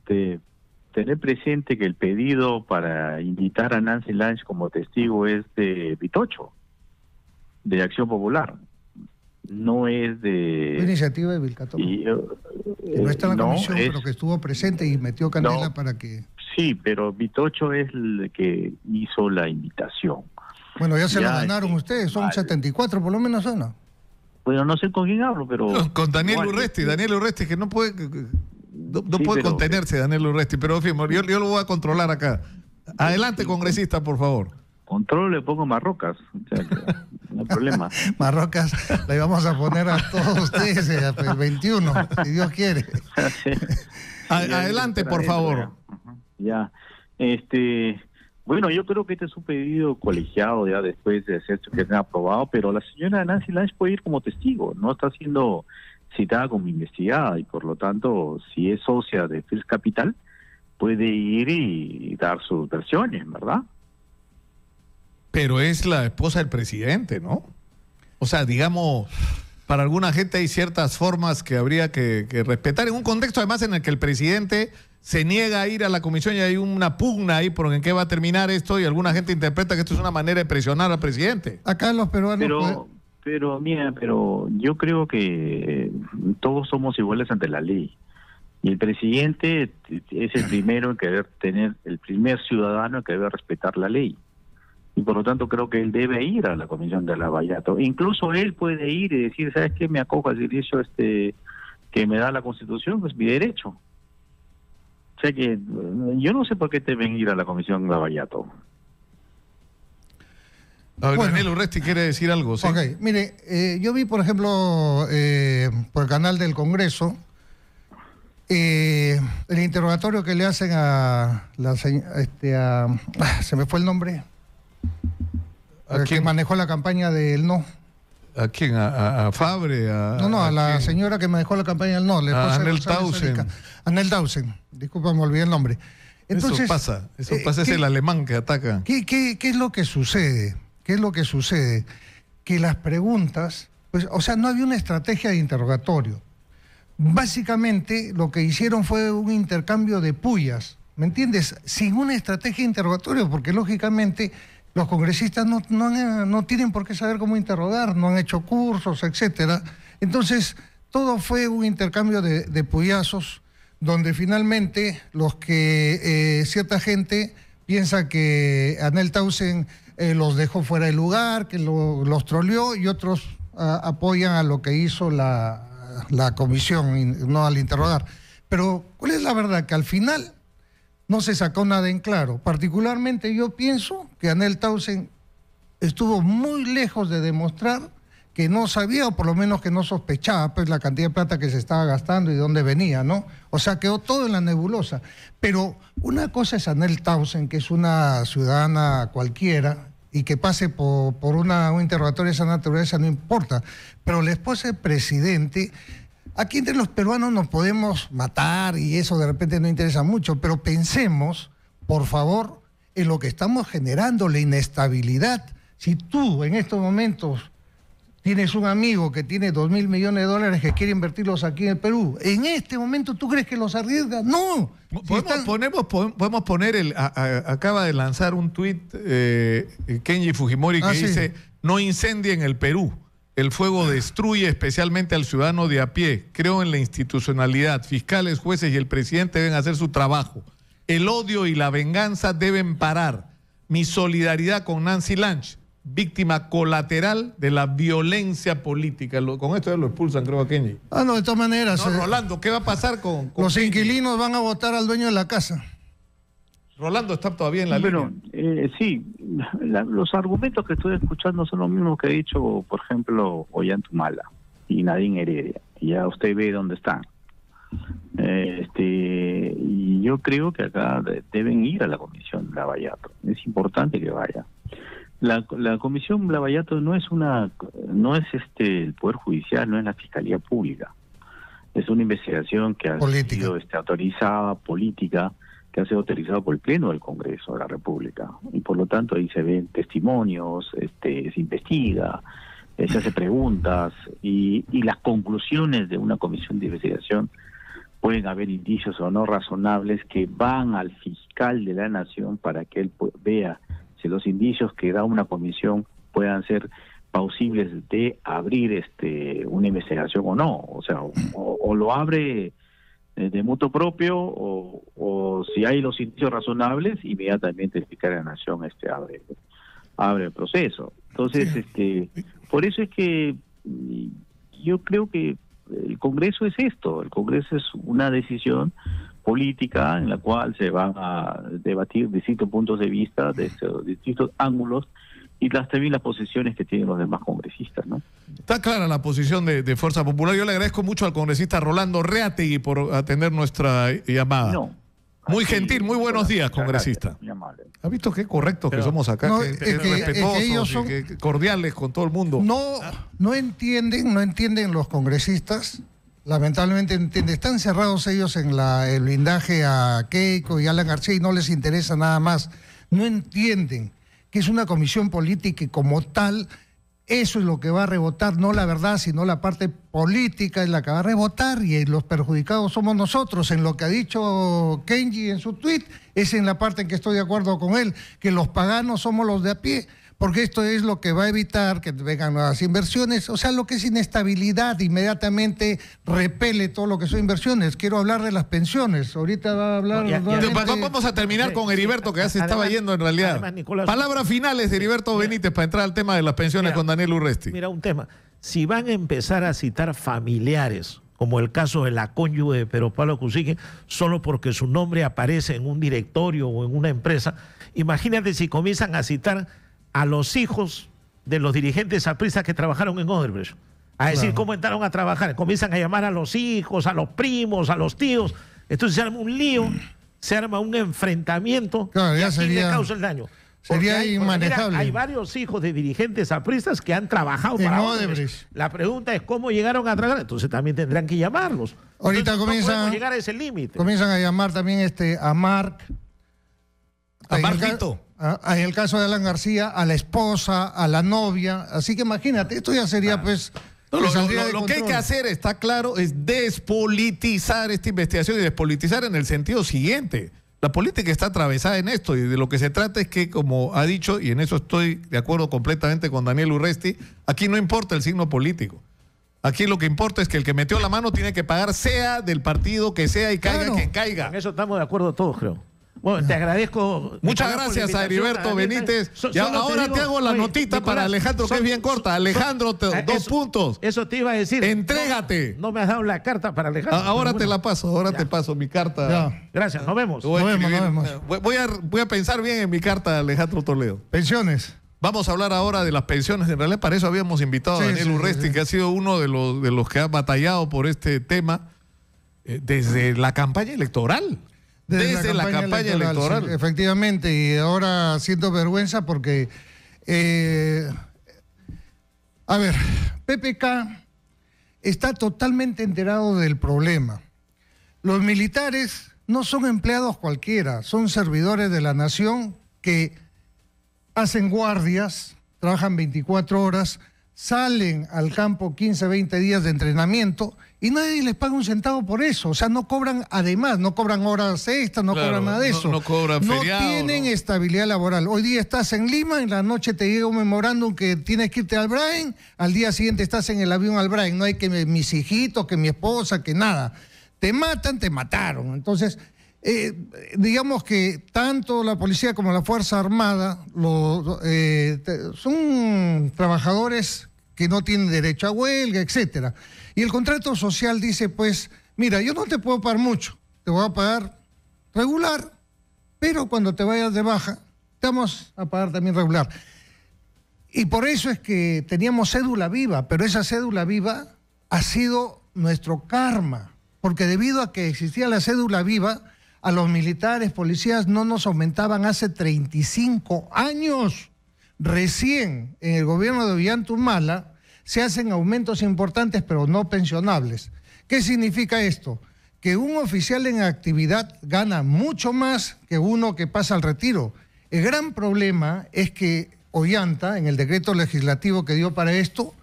tener presente que el pedido para invitar a Nancy Lange como testigo es de Vitocho, de Acción Popular. No es de... iniciativa de Vilcatón. No está en la comisión, pero que estuvo presente y metió candela para que... Sí, pero Vitocho es el que hizo la invitación. Bueno, ya se lo ganaron ustedes, son 74 por lo menos, ¿o no? Bueno, no sé con quién hablo, pero... Con Daniel Urresti, que no puede... No puede contenerse, Daniel Urresti, pero en fin, yo lo voy a controlar acá. Adelante, congresista, por favor. Controlo, le pongo Marrocas, o sea, no hay problema. Marrocas le vamos a poner a todos ustedes el 21, si Dios quiere. Sí. Adelante, por favor. Ya, Bueno, yo creo que este es un pedido colegiado ya después de ser que sea aprobado, pero la señora Nancy Lange puede ir como testigo, no está siendo citada como investigada y por lo tanto, si es socia de First Capital, puede ir y dar sus versiones, ¿verdad? Pero es la esposa del presidente, ¿no? O sea, digamos, para alguna gente hay ciertas formas que habría que respetar en un contexto además en el que el presidente se niega a ir a la comisión y hay una pugna ahí por en qué va a terminar esto y alguna gente interpreta que esto es una manera de presionar al presidente. Acá los peruanos... Pero yo creo que todos somos iguales ante la ley. Y el presidente es el primero en que debe tener, el primer ciudadano que debe respetar la ley. Y por lo tanto creo que él debe ir a la comisión de Lavallato. Incluso él puede ir y decir, ¿sabes qué? Me acojo al derecho que me da la Constitución, pues mi derecho. O sea que yo no sé por qué deben ir a la comisión Lavallato. A ver, Daniel Urresti quiere decir algo, ¿sí? Ok, mire, yo vi, por ejemplo, por el canal del Congreso, el interrogatorio que le hacen a la señora, se me fue el nombre, ¿A quién? que manejó la campaña del no. ¿A quién? ¿A Fabre? A la quién? señora que manejó la campaña del no. A Anel Tausen. Anel Tausen, disculpa, me olvidé el nombre. Entonces, eso pasa, es el alemán que ataca. ¿Qué es lo que sucede? ¿Qué es lo que sucede? Que las preguntas, pues, o sea, no había una estrategia de interrogatorio. Básicamente lo que hicieron fue un intercambio de pullas, ¿me entiendes? Sin una estrategia de interrogatorio, porque lógicamente los congresistas no tienen por qué saber cómo interrogar, no han hecho cursos, etcétera. Entonces, todo fue un intercambio de puyazos, donde finalmente cierta gente piensa que Anel Tausen los dejó fuera de lugar, que los troleó, y otros apoyan a lo que hizo la comisión, no al interrogar. Pero, ¿cuál es la verdad? Que al final no se sacó nada en claro. Particularmente yo pienso que Anel Tausen estuvo muy lejos de demostrar que no sabía, o por lo menos que no sospechaba, pues, la cantidad de plata que se estaba gastando y dónde venía, ¿no? O sea, quedó todo en la nebulosa. Pero una cosa es Anel Tausen, que es una ciudadana cualquiera, y que pase por un interrogatorio de esa naturaleza no importa. Pero la esposa del presidente, aquí entre los peruanos nos podemos matar y eso de repente no interesa mucho, pero pensemos, por favor, en lo que estamos generando, la inestabilidad. Si tú en estos momentos tienes un amigo que tiene $2.000 millones que quiere invertirlos aquí en el Perú, ¿en este momento tú crees que los arriesga? ¡No! Podemos poner acaba de lanzar un tuit Kenji Fujimori que dice, no incendien el Perú. El fuego destruye especialmente al ciudadano de a pie. Creo en la institucionalidad. Fiscales, jueces y el presidente deben hacer su trabajo. El odio y la venganza deben parar. Mi solidaridad con Nancy Lange, víctima colateral de la violencia política. Con esto ya lo expulsan, creo, a Kenji. No, de todas maneras. No, Rolando, ¿qué va a pasar con los Kenji? inquilinos van a votar al dueño de la casa. Rolando está todavía en la línea. Sí, los argumentos que estoy escuchando son los mismos que ha dicho, por ejemplo, Ollantumala y Nadine Heredia. Ya usted ve dónde están. Y yo creo que acá deben ir a la comisión Lavallato. Es importante que vaya. La comisión Lavallato no es el Poder Judicial, no es la Fiscalía Pública. Es una investigación que ha sido autorizada, política, que ha sido autorizado por el Pleno del Congreso de la República. Y por lo tanto ahí se ven testimonios, se investiga, se hace preguntas, y las conclusiones de una comisión de investigación pueden haber indicios o no razonables que van al fiscal de la Nación para que él vea si los indicios que da una comisión puedan ser plausibles de abrir una investigación o no. O sea, o lo abre de mutuo propio, o si hay los indicios razonables, inmediatamente el fiscal de la Nación abre el proceso. Entonces, por eso es que yo creo que el Congreso es esto. El Congreso es una decisión política en la cual se van a debatir distintos puntos de vista, de distintos ángulos, y también las posiciones que tienen los demás congresistas, ¿no? Está clara la posición de Fuerza Popular. Yo le agradezco mucho al congresista Rolando Reategui por atender nuestra llamada. Muy gentil, muy buenos días, congresista. Gracias, muy amable. ¿Ha visto qué correctos que somos acá? No, que es que respetuosos ellos son- y que cordiales con todo el mundo. No entienden los congresistas, lamentablemente están cerrados ellos en el blindaje a Keiko y Alan García y no les interesa nada más. No entienden que es una comisión política y como tal, eso es lo que va a rebotar, no la verdad, sino la parte política es la que va a rebotar y los perjudicados somos nosotros. En lo que ha dicho Kenji en su tuit, es en la parte en que estoy de acuerdo con él, que los paganos somos los de a pie, porque esto es lo que va a evitar que vengan nuevas inversiones. O sea, lo que es inestabilidad inmediatamente repele todo lo que son inversiones. Quiero hablar de las pensiones. Ahorita va a hablar... Vamos a terminar con Heriberto, que ya se estaba yendo en realidad. Además, Nicolás, Palabras finales de Heriberto Benítez para entrar al tema de las pensiones con Daniel Urresti. Mira, un tema. Si van a empezar a citar familiares, como el caso de la cónyuge de Pedro Pablo Kuczynski, solo porque su nombre aparece en un directorio o en una empresa, imagínate si comienzan a citar a los hijos de los dirigentes apristas que trabajaron en Odebrecht, a decir cómo entraron a trabajar, comienzan a llamar a los hijos, a los primos, a los tíos, entonces se arma un lío, se arma un enfrentamiento, Claro, y ya a quién le causa el daño. Sería Porque inmanejable. mira, hay varios hijos de dirigentes apristas que han trabajado En para Odebrecht. Odebrecht. La pregunta es cómo llegaron a trabajar, entonces también tendrán que llamarlos. Ahorita Entonces, no podemos llegar a ese límite. comienzan a llamar también a Marc. A En el Marquito. En el caso de Alan García, a la esposa, a la novia. Así que imagínate, esto ya sería pues... No, que lo saldría de que hay control. que hacer, está claro, es despolitizar esta investigación y despolitizar en el sentido siguiente. La política está atravesada en esto y de lo que se trata es que, como ha dicho, y en eso estoy de acuerdo completamente con Daniel Urresti, aquí no importa el signo político. Aquí lo que importa es que el que metió la mano tiene que pagar, sea del partido que sea y caiga Claro. quien caiga. En eso estamos de acuerdo todos, creo. Bueno, te agradezco. Muchas Nicolás, por gracias la a invitación. Heriberto Benítez. Y Solo ahora digo, te hago la oye, notita Nicolás, para Alejandro, que es bien corta. Alejandro, dos eso- puntos. Eso te iba a decir. Entrégate. No me has dado la carta para Alejandro. Ahora pero te bueno. la paso, ahora te paso mi carta. Ya. Gracias, nos vemos. Voy a Nos vemos, escribir- nos vemos. voy a pensar bien en mi carta, Alejandro Toledo. Pensiones. Vamos a hablar ahora de las pensiones. En realidad, para eso habíamos invitado a Sí, Daniel sí, Urresti, sí. que ha sido uno de los que ha batallado por este tema desde la campaña electoral. Desde la campaña electoral. sí, efectivamente, y ahora siento vergüenza porque, a ver, PPK está totalmente enterado del problema. Los militares no son empleados cualquiera, son servidores de la nación que hacen guardias, trabajan 24 horas, salen al campo 15, 20 días de entrenamiento y nadie les paga un centavo por eso. O sea, no cobran, además, no cobran horas extras, no Claro, cobran nada de no- eso. no cobran feriado, tienen ¿no? estabilidad laboral. Hoy día estás en Lima, en la noche te llega un memorándum que tienes que irte al Brain, al día siguiente estás en el avión al Brain. No hay que mis hijitos, que mi esposa, que nada. Te matan, te mataron. Entonces, digamos que tanto la policía como la Fuerza Armada son trabajadores que no tienen derecho a huelga, etcétera. Y el contrato social dice, pues, mira, yo no te puedo pagar mucho, te voy a pagar regular, pero cuando te vayas de baja, te vamos a pagar también regular. Y por eso es que teníamos cédula viva, pero esa cédula viva ha sido nuestro karma, porque debido a que existía la cédula viva, a los militares, policías no nos aumentaban hace 35 años. Recién en el gobierno de Ollanta se hacen aumentos importantes pero no pensionables. ¿Qué significa esto? Que un oficial en actividad gana mucho más que uno que pasa al retiro. El gran problema es que Ollanta, en el decreto legislativo que dio para esto,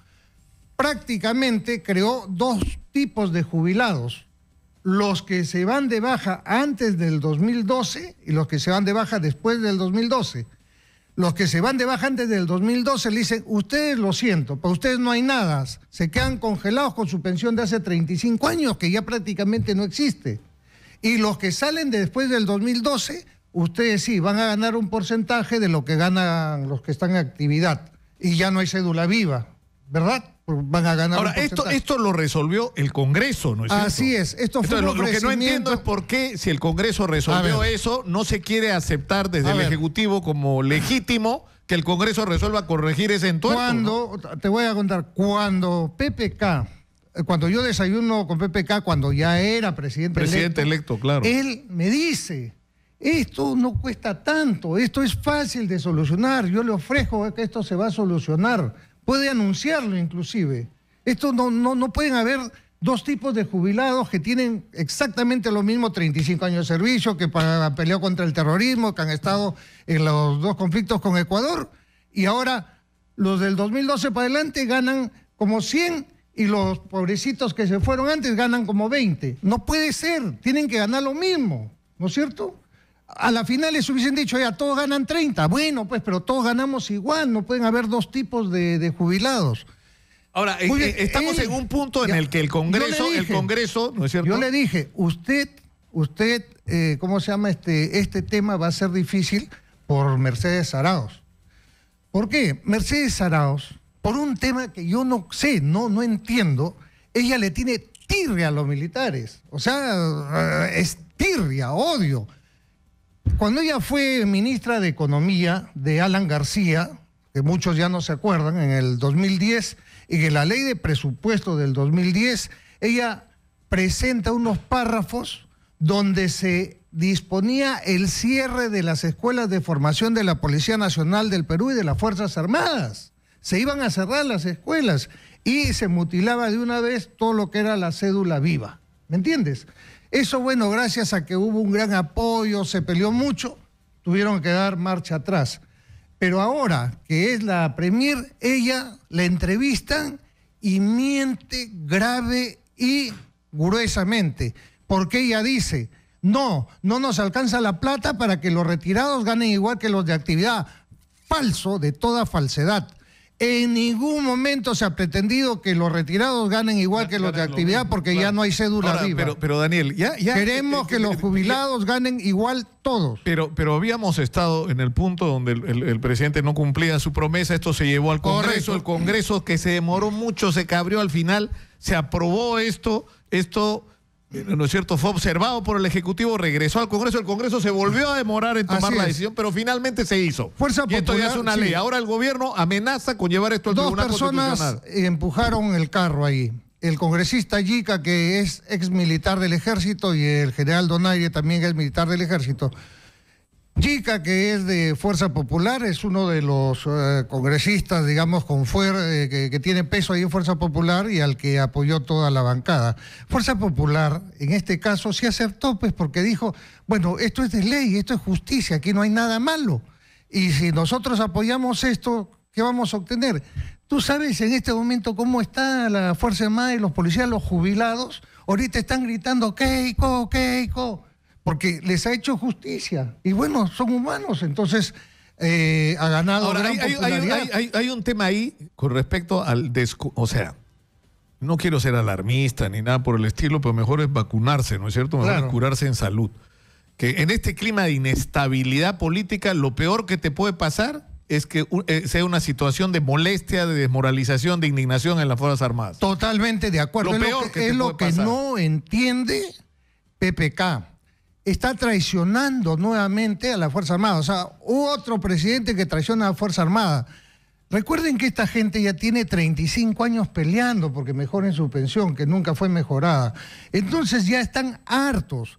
prácticamente creó dos tipos de jubilados. Los que se van de baja antes del 2012 y los que se van de baja después del 2012. Los que se van de baja antes del 2012 le dicen, ustedes lo siento, para ustedes no hay nada, se quedan congelados con su pensión de hace 35 años, que ya prácticamente no existe. Y los que salen después del 2012, ustedes sí, van a ganar un porcentaje de lo que ganan los que están en actividad. Y ya no hay cédula viva, ¿verdad? Van a ganar Ahora, un porcentaje. esto lo resolvió el Congreso, ¿no es cierto? Así es, esto fue Entonces, un lo que no entiendo ofrecimiento. es por qué, si el Congreso resolvió A ver. eso, no se quiere aceptar desde A el ver. Ejecutivo como legítimo que el Congreso resuelva corregir ese entuerto. Te voy a contar, cuando PPK cuando yo desayuno con PPK, cuando ya era presidente electo, claro. Él me dice, esto no cuesta tanto, esto es fácil de solucionar, yo le ofrezco que esto se va a solucionar. Puede anunciarlo inclusive. Esto no pueden haber dos tipos de jubilados que tienen exactamente lo mismo, 35 años de servicio, que peleó contra el terrorismo, que han estado en los dos conflictos con Ecuador, y ahora los del 2012 para adelante ganan como 100 y los pobrecitos que se fueron antes ganan como 20. No puede ser, tienen que ganar lo mismo, ¿no es cierto? A la final les hubiesen dicho, ya, todos ganan 30. Bueno, pues, pero todos ganamos igual, no pueden haber dos tipos de jubilados. Ahora, estamos en un punto en el que el Congreso, ¿no es cierto? Yo le dije, usted, ¿cómo se llama? Este tema va a ser difícil por Mercedes Arauz. ¿Por qué? Mercedes Arauz, por un tema que yo no sé, no entiendo, ella le tiene tirria a los militares. O sea, es tirria, odio. Cuando ella fue ministra de Economía de Alan García, que muchos ya no se acuerdan, en el 2010, y en la ley de presupuesto del 2010, ella presenta unos párrafos donde se disponía el cierre de las escuelas de formación de la Policía Nacional del Perú y de las Fuerzas Armadas. Se iban a cerrar las escuelas y se mutilaba de una vez todo lo que era la cédula viva. ¿Me entiendes? Eso, bueno, gracias a que hubo un gran apoyo, se peleó mucho, tuvieron que dar marcha atrás. Pero ahora que es la premier, ella la entrevistan y miente grave y gruesamente, porque ella dice, no nos alcanza la plata para que los retirados ganen igual que los de actividad. Falso de toda falsedad. En ningún momento se ha pretendido que los retirados ganen igual que los de actividad porque ya no hay cédula viva. Pero Daniel, ya queremos que los jubilados ganen igual todos. Pero habíamos estado en el punto donde el presidente no cumplía su promesa, esto se llevó al Congreso, correcto. El Congreso que se demoró mucho, se cabrió al final, se aprobó esto, ¿no es cierto? Fue observado por el Ejecutivo, regresó al Congreso, el Congreso se volvió a demorar en tomar la decisión, pero finalmente se hizo. Fuerza y esto Popular, ya es una ley. Ahora el gobierno amenaza con llevar esto al Tribunal Constitucional. Dos personas empujaron el carro ahí. El congresista Yica, que es ex militar del Ejército, y el general Donaire, también es militar del Ejército. Yica, que es de Fuerza Popular, es uno de los congresistas, digamos, que tiene peso ahí en Fuerza Popular y al que apoyó toda la bancada. Fuerza Popular, en este caso, sí acertó, pues, porque dijo, bueno, esto es de ley, esto es justicia, aquí no hay nada malo. Y si nosotros apoyamos esto, ¿qué vamos a obtener? Tú sabes en este momento cómo está la Fuerza Armada y los policías, los jubilados, ahorita están gritando, Keiko, Keiko, porque les ha hecho justicia. Y bueno, son humanos, entonces ha ganado. Ahora, gran popularidad. Hay un tema ahí con respecto al... O sea, no quiero ser alarmista ni nada por el estilo, pero mejor es vacunarse, ¿no es cierto? Mejor es curarse en salud. Que en este clima de inestabilidad política, lo peor que te puede pasar es que sea una situación de molestia, de desmoralización, de indignación en las Fuerzas Armadas. Totalmente de acuerdo. Es lo que no entiende PPK. Está traicionando nuevamente a la Fuerza Armada. O sea, otro presidente que traiciona a la Fuerza Armada. Recuerden que esta gente ya tiene 35 años peleando porque mejoren su pensión, que nunca fue mejorada. Entonces ya están hartos.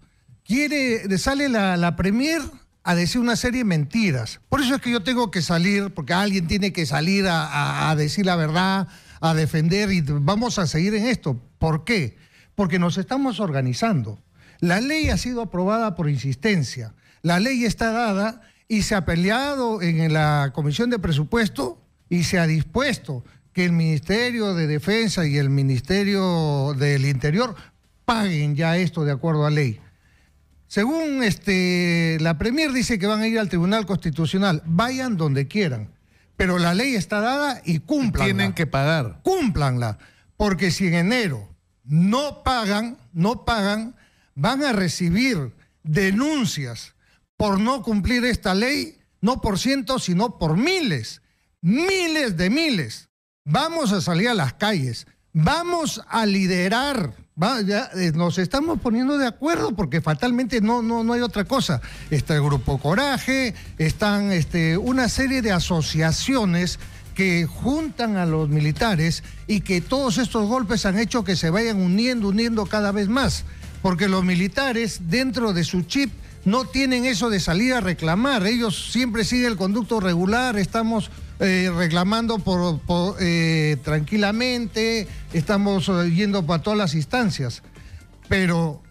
Sale la premier a decir una serie de mentiras. Por eso es que yo tengo que salir, porque alguien tiene que salir a decir la verdad, a defender, y vamos a seguir en esto. ¿Por qué? Porque nos estamos organizando. La ley ha sido aprobada por insistencia. La ley está dada y se ha peleado en la Comisión de Presupuesto y se ha dispuesto que el Ministerio de Defensa y el Ministerio del Interior paguen ya esto de acuerdo a ley. Según la premier dice que van a ir al Tribunal Constitucional, vayan donde quieran, pero la ley está dada y cúmplanla. Tienen que pagar. Cúmplanla, porque si en enero no pagan, van a recibir denuncias por no cumplir esta ley, no por cientos, sino por miles de miles. Vamos a salir a las calles, vamos a liderar. Nos estamos poniendo de acuerdo porque fatalmente no hay otra cosa. Está el Grupo Coraje, están una serie de asociaciones que juntan a los militares y que todos estos golpes han hecho que se vayan uniendo cada vez más, porque los militares dentro de su chip no tienen eso de salir a reclamar, ellos siempre siguen el conducto regular, estamos reclamando tranquilamente, estamos yendo para todas las instancias, pero...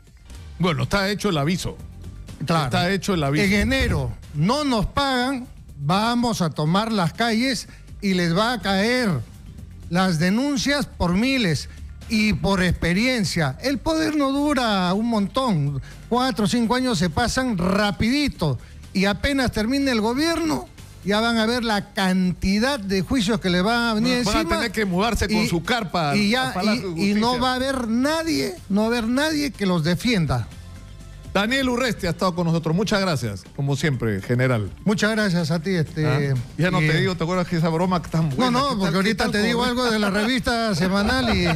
Bueno, está hecho el aviso. Claro, está hecho el aviso. En enero no nos pagan, vamos a tomar las calles y les va a caer las denuncias por miles. Y por experiencia, el poder no dura un montón, 4 o 5 años se pasan rapidito y apenas termine el gobierno, ya van a ver la cantidad de juicios que le van a venir encima. Van a tener que mudarse con su carpa y al Palacio de Justicia. y no va a haber nadie que los defienda. Daniel Urresti ha estado con nosotros. Muchas gracias, como siempre, general. Muchas gracias a ti. Ya no te digo, ¿te acuerdas que esa broma tan buena? No, porque ahorita te digo algo de la revista semanal y...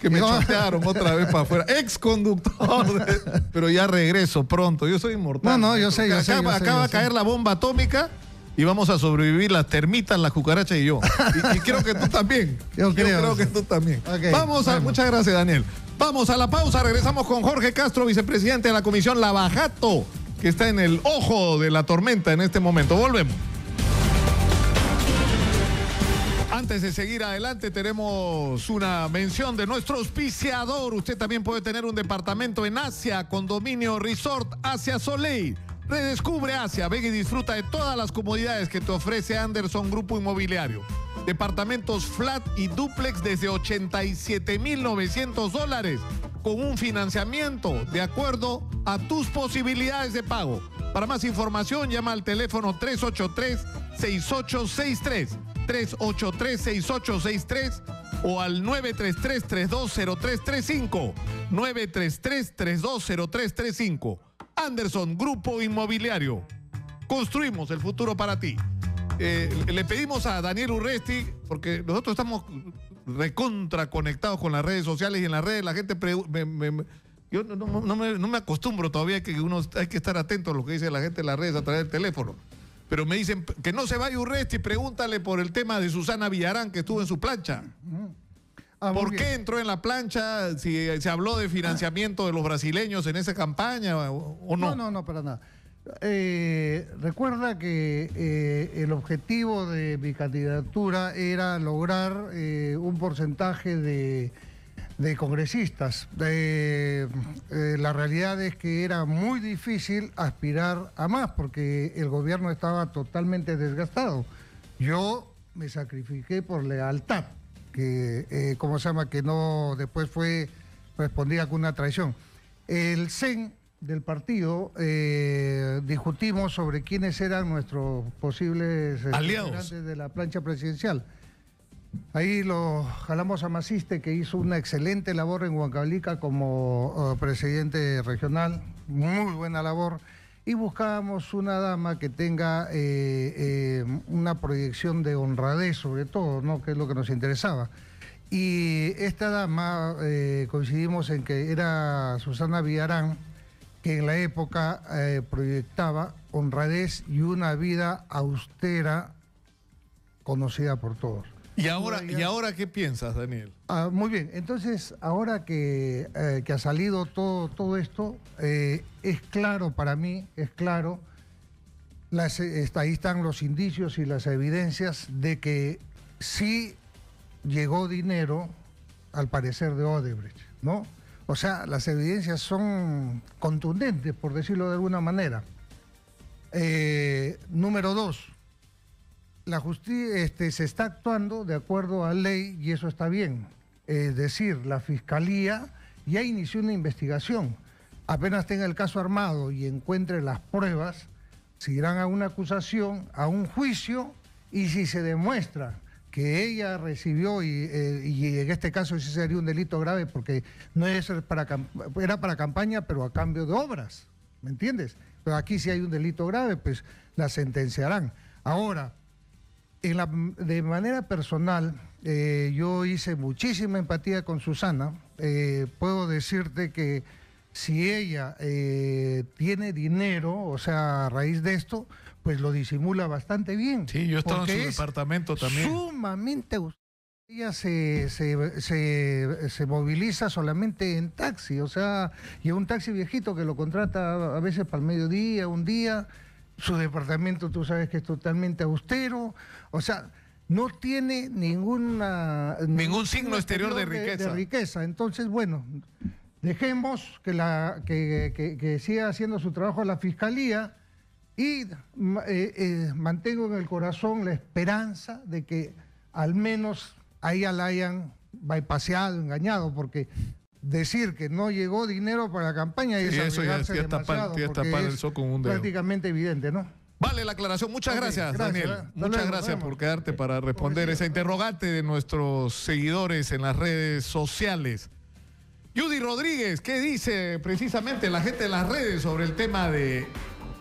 que me chotearon otra vez para afuera. Ex conductor, pero ya regreso pronto. Yo soy inmortal. No, yo sé. Acaba de caer la bomba atómica y vamos a sobrevivir las termitas, las cucarachas y yo. Y creo que tú también. Yo creo que tú también. Okay, muchas gracias, Daniel. Vamos a la pausa, regresamos con Jorge Castro, vicepresidente de la Comisión Lavajato, que está en el ojo de la tormenta en este momento. Volvemos. Antes de seguir adelante, tenemos una mención de nuestro auspiciador. Usted también puede tener un departamento en Asia, Condominio Resort Asia Soleil. Redescubre Asia, ven y disfruta de todas las comodidades que te ofrece Anderson Grupo Inmobiliario. Departamentos flat y dúplex desde $87,900 con un financiamiento de acuerdo a tus posibilidades de pago. Para más información, llama al teléfono 383-6863, 383-6863 o al 933-320335, 933-320335. Anderson Grupo Inmobiliario. Construimos el futuro para ti. Le pedimos a Daniel Urresti, porque nosotros estamos recontra conectados con las redes sociales y en las redes la gente yo no me acostumbro todavía que uno hay que estar atento a lo que dice la gente en las redes a través del teléfono. Pero me dicen que no se vaya Urresti, pregúntale por el tema de Susana Villarán que estuvo en su plancha. ¿Por qué entró en la plancha? Si se habló de financiamiento de los brasileños en esa campaña o no. No, para nada. Recuerda que el objetivo de mi candidatura era lograr un porcentaje de congresistas. La realidad es que era muy difícil aspirar a más porque el gobierno estaba totalmente desgastado. Yo me sacrifiqué por lealtad, que que no después respondía con una traición. El CEN del partido discutimos sobre quiénes eran nuestros posibles aliados de la plancha presidencial. Ahí lo jalamos a Maciste, que hizo una excelente labor en Huancavelica como presidente regional, muy buena labor, y buscábamos una dama que tenga una proyección de honradez sobre todo, ¿no? Que es lo que nos interesaba. Y esta dama coincidimos en que era Susana Villarán, que en la época proyectaba honradez y una vida austera conocida por todos. ¿Y ahora qué piensas, Daniel? Muy bien, entonces ahora que ha salido todo esto, es claro para mí, ahí están los indicios y las evidencias de que sí llegó dinero, al parecer, de Odebrecht, ¿no? O sea, las evidencias son contundentes, por decirlo de alguna manera. Número 2, la justicia se está actuando de acuerdo a ley y eso está bien. Es decir, la Fiscalía ya inició una investigación. Apenas tenga el caso armado y encuentre las pruebas, se irán a una acusación, a un juicio, y si se demuestra que ella recibió, y en este caso sí sería un delito grave porque no era para campaña, pero a cambio de obras, ¿me entiendes? Pero aquí sí hay un delito grave, pues la sentenciarán. Ahora, de manera personal, yo hice muchísima empatía con Susana. Puedo decirte que si ella tiene dinero, o sea, a raíz de esto, pues lo disimula bastante bien. Sí, yo estaba en su porque departamento también. Sumamente ella se moviliza solamente en taxi, o sea, y un taxi viejito que lo contrata a veces para el mediodía, un día. Su departamento, tú sabes que es totalmente austero, o sea, no tiene ningún signo exterior de riqueza. Entonces, bueno, dejemos que siga haciendo su trabajo la Fiscalía y mantengo en el corazón la esperanza de que al menos a ella la hayan bypaseado, engañado, porque decir que no llegó dinero para la campaña y eso ya demasiado, tapar el sol con un dedo. Prácticamente evidente, ¿no? Vale la aclaración. Muchas gracias, Daniel. Muchas gracias por quedarte para responder esa interrogante de nuestros seguidores en las redes sociales. Judy Rodríguez, ¿qué dice precisamente la gente de las redes sobre el tema de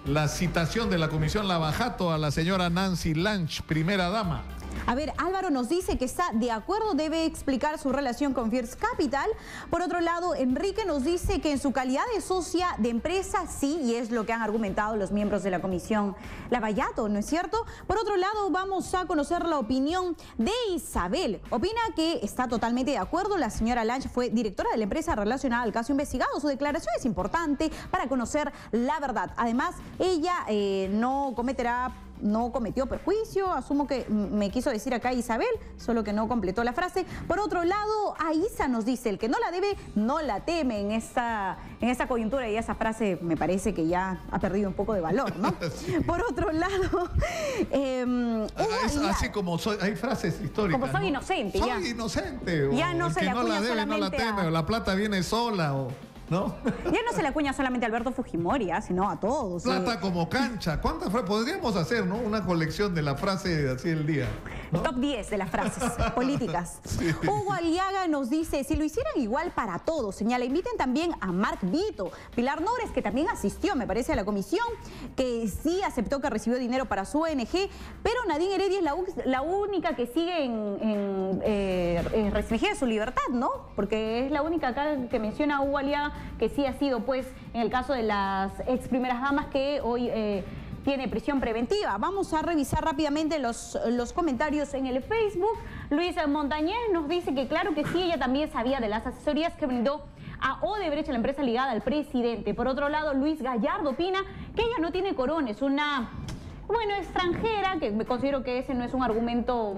la citación de la Comisión Lavajato a la señora Nancy Lange, primera dama? A ver, Álvaro nos dice que está de acuerdo, debe explicar su relación con First Capital. Por otro lado, Enrique nos dice que en su calidad de socia de empresa, sí, y es lo que han argumentado los miembros de la Comisión Lavallato, ¿no es cierto? Por otro lado, vamos a conocer la opinión de Isabel. Opina que está totalmente de acuerdo. La señora Lange fue directora de la empresa relacionada al caso investigado. Su declaración es importante para conocer la verdad. Además, ella no cometió perjuicio, asumo que me quiso decir acá Isabel, solo que no completó la frase. Por otro lado, Aisa nos dice, el que no la debe, no la teme en esta coyuntura, y esa frase me parece que ya ha perdido un poco de valor, ¿no? Sí. Por otro lado, es así como hay frases históricas. Como soy inocente. Soy inocente. Ya no se la no la debe, no la teme, o la plata viene sola, o... ¿no? Ya no se le acuña solamente a Alberto Fujimori, sino a todos. Plata como cancha. ¿Cuántas frases podríamos hacer, no? Una colección de la frase así del día, ¿no? Top 10 de las frases políticas. Sí. Hugo Aliaga nos dice, si lo hicieran igual para todos, señala, inviten también a Mark Vito. Pilar Nores, que también asistió, me parece, a la comisión, que sí aceptó que recibió dinero para su ONG, pero Nadine Heredia es la única que sigue restringida su libertad, ¿no? Porque es la única acá que menciona Hugo Aliaga que sí ha sido, pues, en el caso de las ex primeras damas que hoy tiene prisión preventiva. Vamos a revisar rápidamente los comentarios en el Facebook. Luis Montañez nos dice que claro que sí, ella también sabía de las asesorías que brindó a Odebrecht, la empresa ligada al presidente. Por otro lado, Luis Gallardo opina que ella no tiene corona, es una... extranjera, que me considero que ese no es un argumento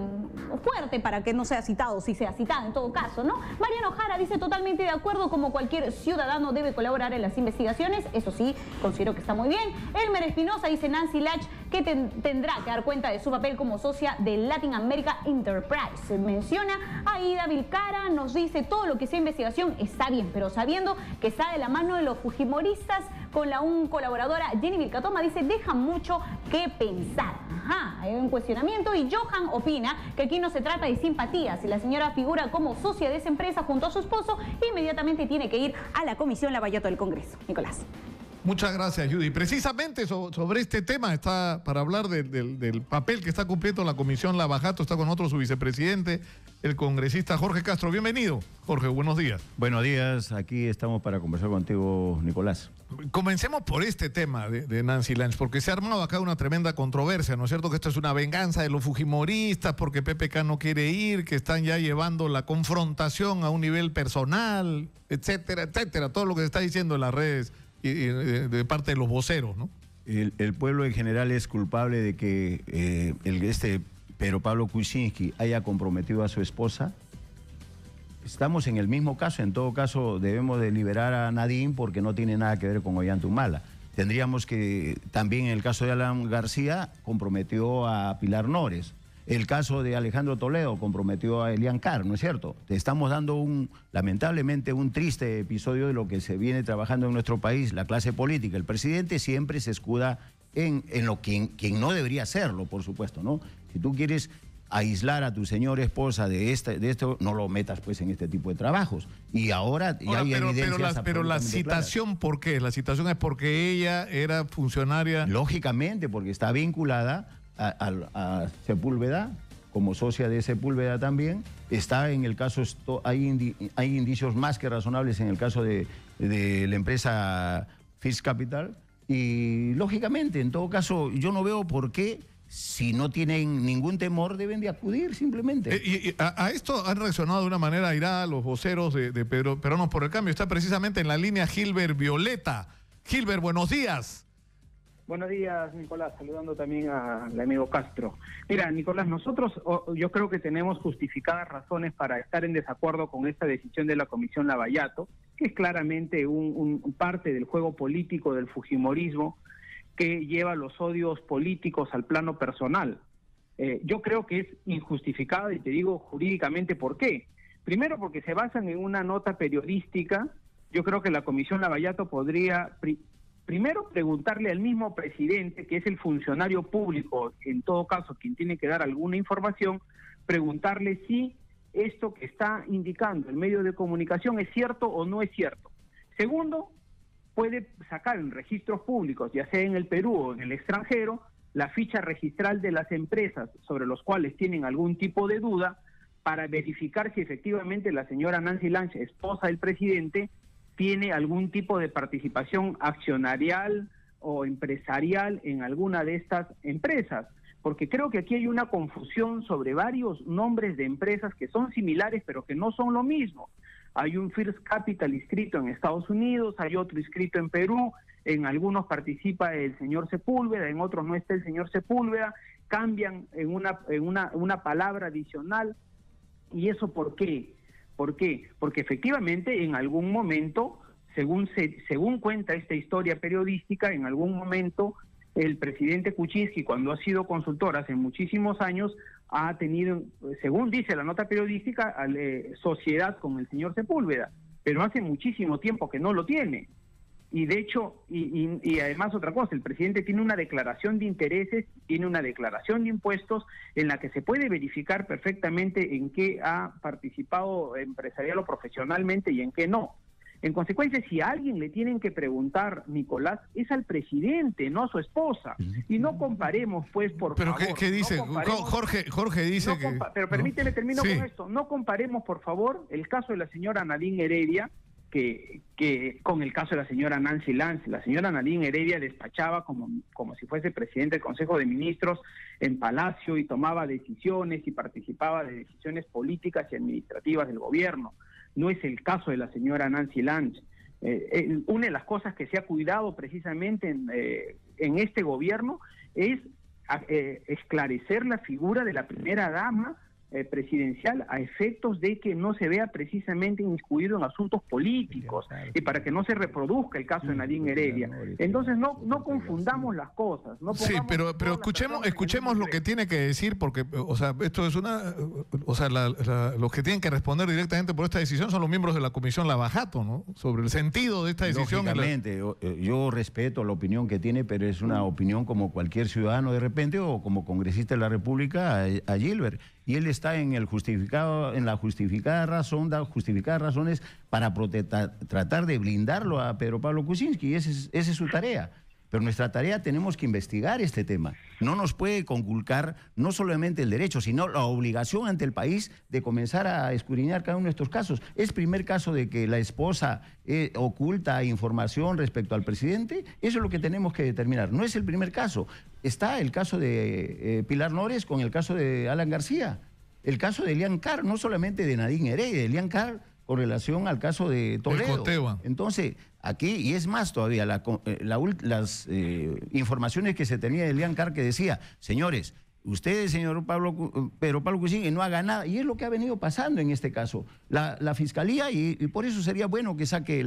fuerte para que no sea citado, si sea citada en todo caso, ¿no? Mariano Jara dice totalmente de acuerdo, como cualquier ciudadano debe colaborar en las investigaciones, eso sí, considero que está muy bien. Elmer Espinosa dice Nancy Lange que tendrá que dar cuenta de su papel como socia de Latin America Enterprise. Menciona a Ida Vilcara, nos dice todo lo que sea investigación está bien, pero sabiendo que está de la mano de los fujimoristas, con la colaboradora Jenny Vilcatoma, dice deja mucho que pensar. Ajá, hay un cuestionamiento. Y Johan opina que aquí no se trata de simpatía. Si la señora figura como socia de esa empresa junto a su esposo, inmediatamente tiene que ir a la Comisión Lavallato del Congreso. Nicolás. Muchas gracias, Judy. Precisamente sobre este tema está para hablar del papel que está cumpliendo la Comisión Lavajato. Está con nosotros su vicepresidente, el congresista Jorge Castro. Bienvenido, Jorge, buenos días. Buenos días, aquí estamos para conversar contigo, Nicolás. Comencemos por este tema de Nancy Lange, porque se ha armado acá una tremenda controversia, ¿no es cierto? Que esto es una venganza de los fujimoristas porque PPK no quiere ir, que están ya llevando la confrontación a un nivel personal, etcétera, etcétera. Todo lo que se está diciendo en las redes y de parte de los voceros, ¿no? El pueblo en general es culpable de que Pedro Pablo Kuczynski haya comprometido a su esposa. Estamos en el mismo caso, en todo caso debemos de liberar a Nadine porque no tiene nada que ver con Ollanta-Humala. Tendríamos que, también en el caso de Alan García, comprometió a Pilar Nores. El caso de Alejandro Toledo comprometió a Elian Carr, ¿no es cierto? Te estamos dando lamentablemente un triste episodio de lo que se viene trabajando en nuestro país, la clase política. El presidente siempre se escuda en lo quien no debería hacerlo, por supuesto, ¿no? Si tú quieres aislar a tu señora esposa de esto, no lo metas pues en este tipo de trabajos. Y ahora ya hay evidencias. Pero la citación, claras. ¿Por qué? La citación es porque ella era funcionaria. Lógicamente, porque está vinculada a Sepúlveda, como socia de Sepúlveda también. Está en el caso, hay indicios más que razonables en el caso de de la empresa Fitch Capital. Y lógicamente, en todo caso, yo no veo por qué, si no tienen ningún temor, deben de acudir simplemente. Y a esto han reaccionado de una manera airada los voceros de Peruanos por el Cambio. Está precisamente en la línea Gilbert Violeta. Gilbert, buenos días. Buenos días, Nicolás, saludando también al amigo Castro. Mira, Nicolás, nosotros yo creo que tenemos justificadas razones para estar en desacuerdo con esta decisión de la Comisión Lavallato, que es claramente un parte del juego político del fujimorismo que lleva los odios políticos al plano personal. Yo creo que es injustificada y te digo jurídicamente por qué. Primero porque se basan en una nota periodística. Yo creo que la Comisión Lavallato podría primero preguntarle al mismo presidente, que es el funcionario público, en todo caso quien tiene que dar alguna información, preguntarle si esto que está indicando el medio de comunicación es cierto o no es cierto. Segundo, puede sacar en registros públicos, ya sea en el Perú o en el extranjero, la ficha registral de las empresas sobre los cuales tienen algún tipo de duda para verificar si efectivamente la señora Nancy Lange, esposa del presidente, tiene algún tipo de participación accionarial o empresarial en alguna de estas empresas. Porque creo que aquí hay una confusión sobre varios nombres de empresas que son similares pero que no son lo mismo. Hay un First Capital inscrito en Estados Unidos, hay otro inscrito en Perú, en algunos participa el señor Sepúlveda, en otros no está el señor Sepúlveda, cambian en una palabra adicional. ¿Y eso por qué? ¿Por qué? Porque efectivamente en algún momento, según cuenta esta historia periodística, en algún momento el presidente Kuczynski, cuando ha sido consultor hace muchísimos años, ha tenido, según dice la nota periodística, sociedad con el señor Sepúlveda, pero hace muchísimo tiempo que no lo tiene. Y de hecho, y además otra cosa, el presidente tiene una declaración de intereses, tiene una declaración de impuestos en la que se puede verificar perfectamente en qué ha participado empresarial o profesionalmente y en qué no. En consecuencia, si a alguien le tienen que preguntar, Nicolás, es al presidente, no a su esposa. Y no comparemos, pues, por favor. ¿Pero qué dice? No Jorge dice que... Pero permíteme, termino sí. con esto. No comparemos, por favor, el caso de la señora Nadine Heredia que con el caso de la señora Nancy Lange. La señora Nadine Heredia despachaba como si fuese presidente del Consejo de Ministros en Palacio y tomaba decisiones y participaba de decisiones políticas y administrativas del gobierno. No es el caso de la señora Nancy Lange. Una de las cosas que se ha cuidado precisamente en este gobierno es esclarecer la figura de la primera dama presidencial a efectos de que no se vea precisamente inmiscuido en asuntos políticos y para que no se reproduzca el caso de Nadine Heredia. Entonces no confundamos las cosas. No sí, pero escuchemos lo que tiene que decir, porque o sea, esto es los que tienen que responder directamente por esta decisión son los miembros de la Comisión Lavallato, ¿no? Sobre el sentido de esta decisión. Lógicamente, yo respeto la opinión que tiene, pero es una opinión como cualquier ciudadano de repente o como congresista de la República a Gilbert. Y él está en la justificada razón, da justificadas razones para tratar de blindarlo a Pedro Pablo Kuczynski, y esa es su tarea. Pero nuestra tarea, tenemos que investigar este tema. No nos puede conculcar no solamente el derecho, sino la obligación ante el país de comenzar a escudriñar cada uno de estos casos. Es primer caso de que la esposa oculta información respecto al presidente. Eso es lo que tenemos que determinar. No es el primer caso. Está el caso de Pilar Nores con el caso de Alan García. El caso de Elian Carr, no solamente de Nadine Heredia, de Elian Carr con relación al caso de Toledo. Entonces, aquí, y es más todavía, las informaciones que se tenía de Elian Carr que decía, señores, usted, señor Pedro Pablo Kuczynski, no haga nada, y es lo que ha venido pasando en este caso. La Fiscalía, y por eso sería bueno que saque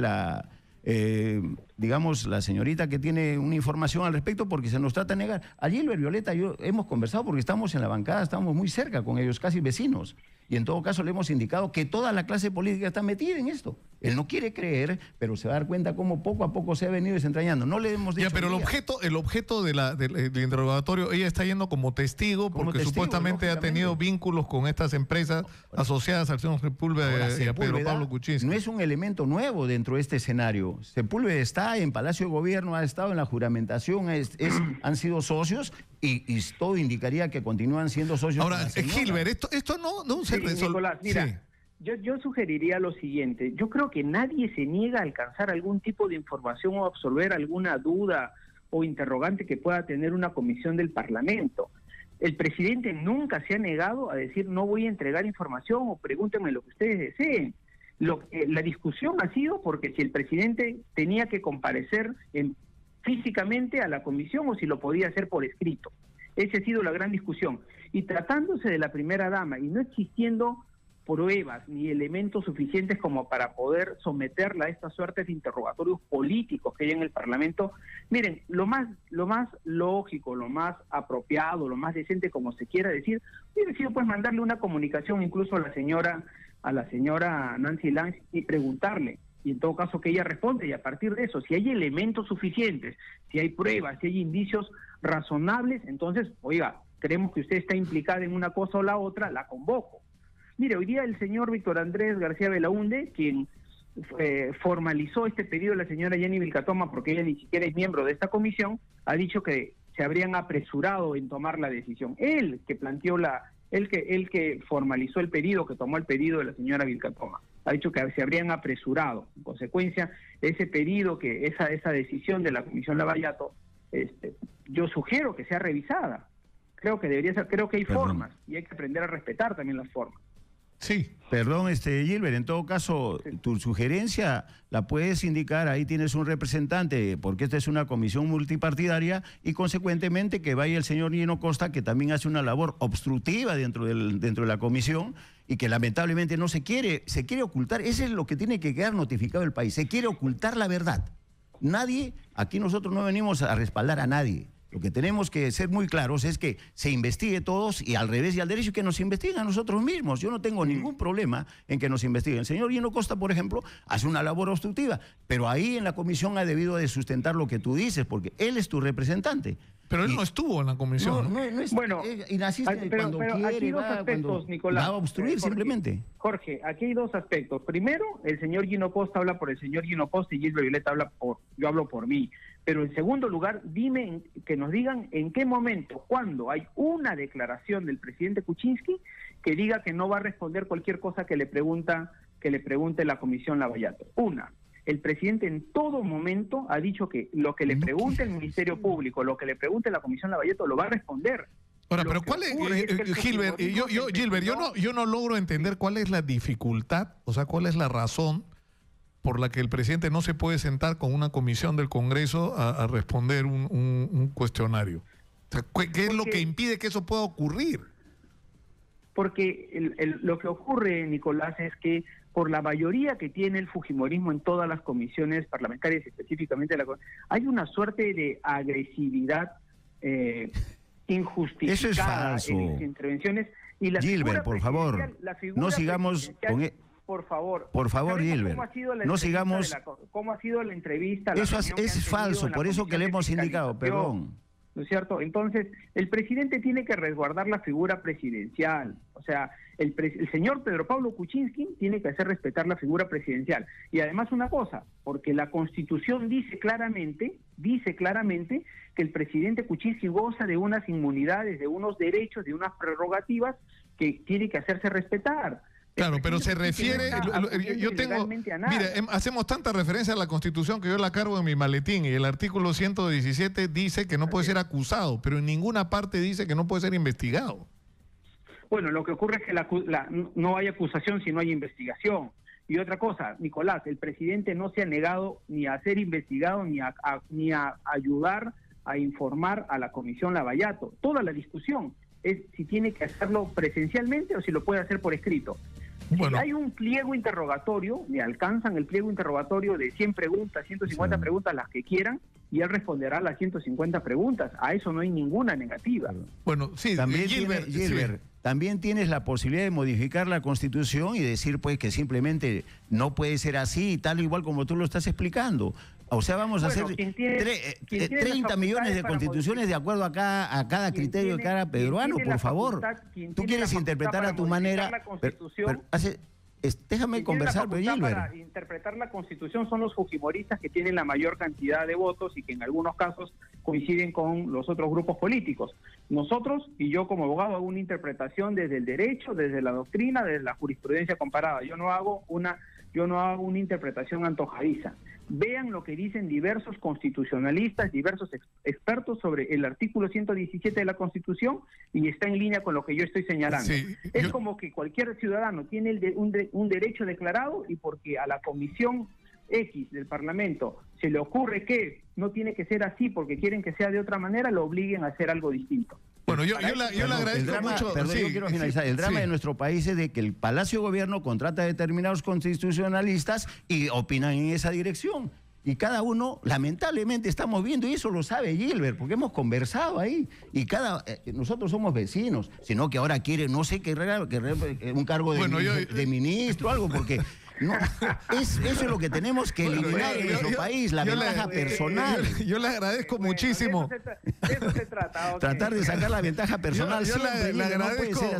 digamos, la señorita que tiene una información al respecto, porque se nos trata de negar. A Gilbert, Violeta, yo hemos conversado porque estamos en la bancada, estamos muy cerca con ellos, casi vecinos. Y en todo caso le hemos indicado que toda la clase política está metida en esto. Él no quiere creer, pero se va a dar cuenta cómo poco a poco se ha venido desentrañando. No le hemos dicho. Ya, pero el objeto del interrogatorio, ella está yendo como testigo porque supuestamente ha tenido vínculos con estas empresas asociadas al señor Sepúlveda y a Pedro Pablo Kuczynski. No es un elemento nuevo dentro de este escenario. Sepúlveda está en Palacio de Gobierno, ha estado en la juramentación, han sido socios y todo indicaría que continúan siendo socios. Ahora, Gilbert, esto no se resuelve. Nicolás, mira, Yo sugeriría lo siguiente. Yo creo que nadie se niega a alcanzar algún tipo de información o absorber alguna duda o interrogante que pueda tener una comisión del Parlamento. El presidente nunca se ha negado a decir no voy a entregar información o pregúntenme lo que ustedes deseen. La discusión ha sido porque si el presidente tenía que comparecer físicamente a la comisión o si lo podía hacer por escrito. Esa ha sido la gran discusión. Y tratándose de la primera dama y no existiendo pruebas ni elementos suficientes como para poder someterla a estas suertes de interrogatorios políticos que hay en el Parlamento, miren, lo más lógico, lo más apropiado, lo más decente, como se quiera decir, hubiera sido pues mandarle una comunicación incluso a la señora Nancy Lange y preguntarle, y en todo caso que ella responde, y a partir de eso, si hay elementos suficientes, si hay pruebas, si hay indicios razonables, entonces, oiga, creemos que usted está implicada en una cosa o la otra, la convoco. Mire, hoy día el señor Víctor Andrés García Belaúnde, quien formalizó este pedido de la señora Jenny Vilcatoma, porque ella ni siquiera es miembro de esta comisión, ha dicho que se habrían apresurado en tomar la decisión. Él que planteó él que formalizó el pedido, que tomó el pedido de la señora Vilcatoma, ha dicho que se habrían apresurado. En consecuencia, ese pedido, esa decisión de la Comisión Lavallato, yo sugiero que sea revisada. Creo que debería ser, creo que hay formas, y hay que aprender a respetar también las formas. Sí. Perdón, Gilbert, en todo caso, sí, tu sugerencia la puedes indicar, ahí tienes un representante, porque esta es una comisión multipartidaria, y consecuentemente que vaya el señor Gino Costa, que también hace una labor obstructiva dentro de la comisión, y que lamentablemente no se quiere ocultar. Eso es lo que tiene que quedar notificado el país, se quiere ocultar la verdad. Nadie, aquí nosotros no venimos a respaldar a nadie. Lo que tenemos que ser muy claros es que se investigue todos, y al revés y al derecho, que nos investiguen a nosotros mismos. Yo no tengo ningún problema en que nos investiguen. El señor Gino Costa, por ejemplo, hace una labor obstructiva, pero ahí en la comisión ha debido de sustentar lo que tú dices, porque él es tu representante. Pero él no estuvo en la comisión. No, bueno, y naciste cuando quiere, aquí hay dos aspectos, Nicolás. Va a obstruir simplemente. Jorge, aquí hay dos aspectos. Primero, el señor Gino Costa habla por el señor Gino Costa y Gilbert Violeta yo hablo por mí. Pero en segundo lugar, que nos digan en qué momento, cuando hay una declaración del presidente Kuczynski que diga que no va a responder cualquier cosa que le pregunte la Comisión Lavallato. El presidente en todo momento ha dicho que lo que le pregunte el Ministerio Público, lo que le pregunte la Comisión Lavallato, lo va a responder. Ahora, pero ¿cuál es, Gilbert, yo no logro entender cuál es la dificultad, o sea, cuál es la razón por la que el presidente no se puede sentar con una comisión del Congreso a responder un cuestionario? O sea, ¿qué es lo que impide que eso pueda ocurrir? Porque lo que ocurre, Nicolás, es que por la mayoría que tiene el fujimorismo en todas las comisiones parlamentarias, específicamente hay una suerte de agresividad injustificada. Eso es falso. En las intervenciones. Y la Gilbert, por favor, no sigamos con... Por favor, Gilbert, no sigamos... ¿Cómo ha sido la entrevista? Eso es falso, por eso que le hemos indicado, perdón. ¿No es cierto? Entonces, el presidente tiene que resguardar la figura presidencial. O sea, el señor Pedro Pablo Kuczynski tiene que hacer respetar la figura presidencial. Y además una cosa, porque la Constitución dice claramente que el presidente Kuczynski goza de unas inmunidades, de unos derechos, de unas prerrogativas que tiene que hacerse respetar. Claro, pero se refiere, hacemos tanta referencia a la Constitución que yo la cargo en mi maletín, y el artículo 117 dice que no puede ser acusado, pero en ninguna parte dice que no puede ser investigado. Bueno, lo que ocurre es que no hay acusación si no hay investigación. Y otra cosa, Nicolás, el presidente no se ha negado ni a ser investigado ni a ayudar a informar a la Comisión Lavallato. Toda la discusión es si tiene que hacerlo presencialmente o si lo puede hacer por escrito. Bueno. Si hay un pliego interrogatorio, le alcanzan el pliego interrogatorio de 100 preguntas, 150 preguntas, las que quieran, y él responderá a las 150 preguntas. A eso no hay ninguna negativa. Bueno, sí, también Gilbert, también tienes la posibilidad de modificar la Constitución y decir pues que simplemente no puede ser así, tal igual como tú lo estás explicando. O sea, vamos a hacer 30 millones de constituciones de acuerdo a cada criterio de cada peruano, por favor. Tú quieres interpretar a tu manera. déjame conversar, pero para interpretar la Constitución son los fujimoristas que tienen la mayor cantidad de votos y que en algunos casos coinciden con los otros grupos políticos. Nosotros, y yo como abogado, hago una interpretación desde el derecho, desde la doctrina, desde la jurisprudencia comparada. Yo no hago una interpretación antojadiza. Vean lo que dicen diversos constitucionalistas, diversos expertos sobre el artículo 117 de la Constitución y está en línea con lo que yo estoy señalando. Sí, como que cualquier ciudadano tiene un derecho declarado y porque a la Comisión X del Parlamento se le ocurre que no tiene que ser así porque quieren que sea de otra manera, lo obliguen a hacer algo distinto. Bueno, yo le agradezco mucho. Perdón, yo quiero finalizar. El drama de nuestro país es de que el Palacio de Gobierno contrata a determinados constitucionalistas y opinan en esa dirección. Y cada uno, lamentablemente, estamos viendo, y eso lo sabe Gilbert, porque hemos conversado ahí. Y nosotros somos vecinos, sino que ahora quiere, no sé qué, un cargo de ministro o algo, porque... No, eso es lo que tenemos que eliminar en nuestro país, la ventaja personal. Yo le agradezco muchísimo. De eso se trata. Okay. Tratar de sacar la ventaja personal.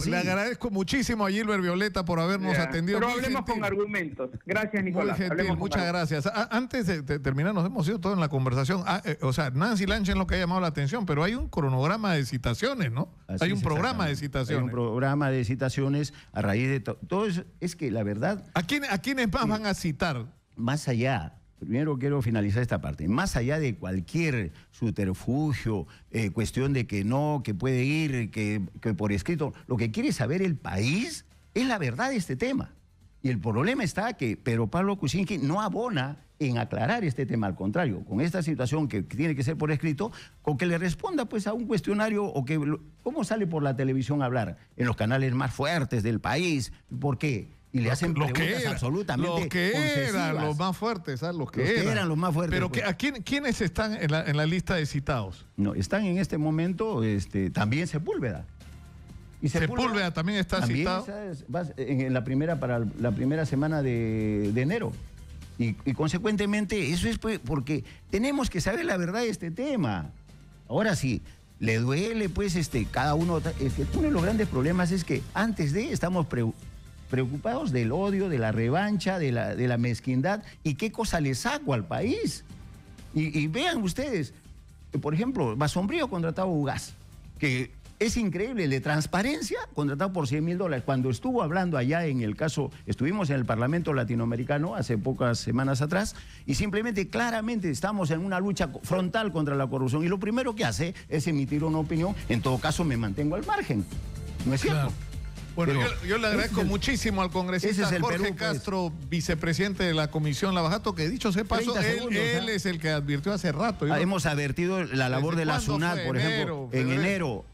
Le agradezco muchísimo a Gilbert Violeta por habernos atendido. Pero hablemos con argumentos. Gracias, Nicolás. Muy gentil, muchas gracias. Antes de terminar, nos hemos ido todo en la conversación. O sea, Nancy Lange es lo que ha llamado la atención, pero hay un cronograma de citaciones, ¿no? Hay un programa de citaciones. Hay un programa de citaciones a raíz de todo eso. Es que la verdad... ¿A quiénes más van a citar? Más allá, primero quiero finalizar esta parte, más allá de cualquier subterfugio, cuestión de que no, que puede ir, que por escrito, lo que quiere saber el país es la verdad de este tema. Y el problema está que Pedro Pablo Kuczynski no abona en aclarar este tema, al contrario, con esta situación que tiene que ser por escrito, con que le responda pues a un cuestionario o que cómo sale por la televisión a hablar en los canales más fuertes del país, ¿por qué? Y le hacen preguntas absolutamente los que eran los más fuertes, ¿sabes? Los que eran los más fuertes. Pero pues. ¿Quiénes están en la lista de citados? No, están en este momento también Sepúlveda. Y Sepúlveda también está citado. En la primera semana de enero. Y consecuentemente, eso es porque tenemos que saber la verdad de este tema. Ahora sí, le duele, pues, cada uno. Uno de los grandes problemas es que antes de estamos preocupados del odio, de la revancha, de la mezquindad y qué cosa le saco al país. Y vean ustedes, por ejemplo, Basombrío contratado a Ugaz, que es increíble, el de transparencia, contratado por $100,000. Cuando estuvo hablando allá en el caso, estuvimos en el Parlamento Latinoamericano hace pocas semanas atrás, y simplemente, claramente, estamos en una lucha frontal contra la corrupción, y lo primero que hace es emitir una opinión. En todo caso, me mantengo al margen. ¿No es cierto? Claro. Bueno, yo le agradezco muchísimo al congresista Jorge Castro, vicepresidente de la Comisión Lavajato, que dicho sea paso, él es el que advirtió hace rato. Hemos advertido la labor de la SUNAT, por ejemplo,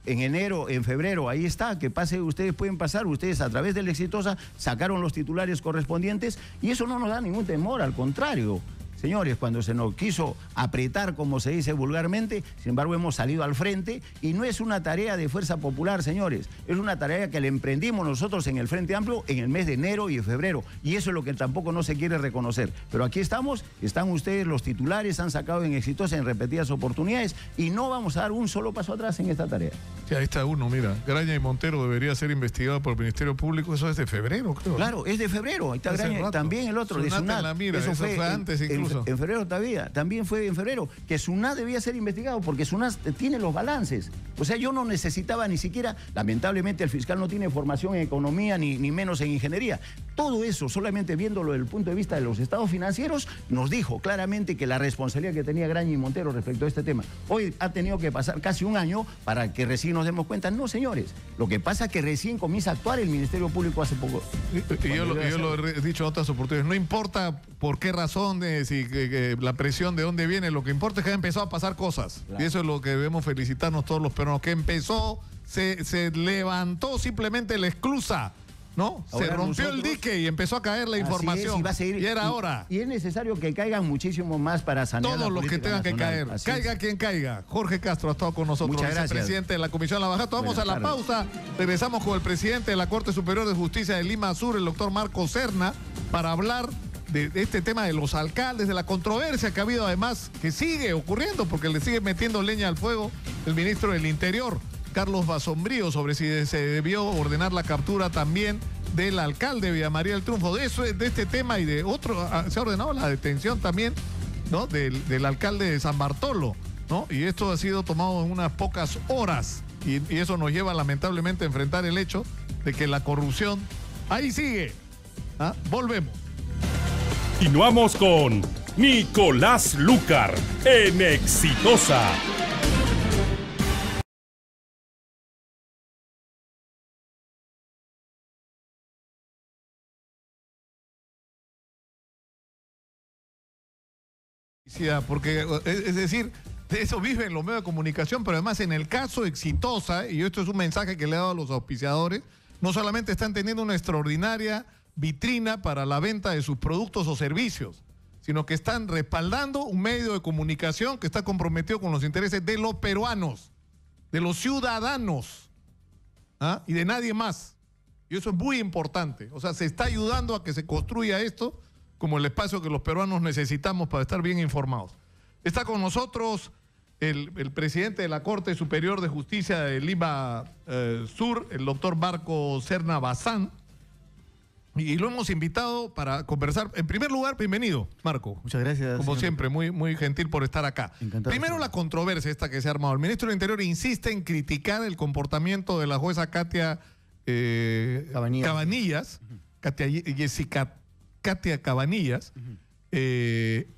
en febrero, ahí está, que ustedes pueden pasar, ustedes a través de la Exitosa sacaron los titulares correspondientes y eso no nos da ningún temor, al contrario. Señores, cuando se nos quiso apretar, como se dice vulgarmente, sin embargo hemos salido al frente y no es una tarea de Fuerza Popular, señores, es una tarea que le emprendimos nosotros en el Frente Amplio en el mes de enero y de febrero, y eso es lo que tampoco no se quiere reconocer. Pero aquí estamos, están ustedes los titulares, han sacado en Exitosa en repetidas oportunidades y no vamos a dar un solo paso atrás en esta tarea. Sí, ahí está uno, mira, Graña y Montero debería ser investigado por el Ministerio Público, eso es de febrero, creo. Claro, es de febrero, ahí está Graña, también el otro, de SUNAT. Eso fue antes incluso. En febrero también fue en febrero, que SUNAT debía ser investigado porque SUNAT tiene los balances. O sea, yo no necesitaba ni siquiera, lamentablemente el fiscal no tiene formación en economía ni menos en ingeniería. Todo eso, solamente viéndolo desde el punto de vista de los estados financieros, nos dijo claramente que la responsabilidad que tenía Graña y Montero respecto a este tema. Hoy ha tenido que pasar casi un año para que recién nos demos cuenta. No, señores, lo que pasa es que recién comienza a actuar el Ministerio Público hace poco. Y yo lo he dicho en otras oportunidades, no importa por qué razón, si la presión de dónde viene, lo que importa es que ha empezado a pasar cosas. Claro. Y eso es lo que debemos felicitarnos todos los peruanos, que empezó, se levantó simplemente la esclusa, ¿no? Ahora se rompió el dique y empezó a caer la información. Y va a seguir, y era hora. Y es necesario que caigan muchísimo más para sanear todos los que tengan que caer. Caiga quien caiga. Jorge Castro ha estado con nosotros, vicepresidente de la Comisión Lavajato. Vamos a la pausa. Regresamos con el presidente de la Corte Superior de Justicia de Lima Sur, el doctor Marco Serna, para hablar de este tema de los alcaldes, de la controversia que ha habido, además, que sigue ocurriendo porque le sigue metiendo leña al fuego el ministro del Interior, Carlos Basombrío, sobre si se debió ordenar la captura también del alcalde de Villa María del Triunfo. De este tema y de otro, se ha ordenado la detención también, ¿no?, del alcalde de San Bartolo, ¿no? Y esto ha sido tomado en unas pocas horas y eso nos lleva lamentablemente a enfrentar el hecho de que la corrupción ahí sigue. ¿Ah? Volvemos. Continuamos con Nicolás Lucar en Exitosa. Porque, es decir, de eso viven los medios de comunicación, pero además en el caso Exitosa, y esto es un mensaje que le he dado a los auspiciadores, no solamente están teniendo una extraordinaria vitrina para la venta de sus productos o servicios, sino que están respaldando un medio de comunicación que está comprometido con los intereses de los peruanos, de los ciudadanos, ¿ah?, y de nadie más. Y eso es muy importante. O sea, se está ayudando a que se construya esto como el espacio que los peruanos necesitamos para estar bien informados. Está con nosotros el presidente de la Corte Superior de Justicia de Lima Sur, el doctor Marco Serna Bazán, y lo hemos invitado para conversar. En primer lugar, bienvenido, Marco. Muchas gracias. Como siempre, muy gentil por estar acá. Encantado. Primero, la controversia esta que se ha armado. El ministro del Interior insiste en criticar el comportamiento de la jueza Katia Cabanillas, Katia Cabanillas, que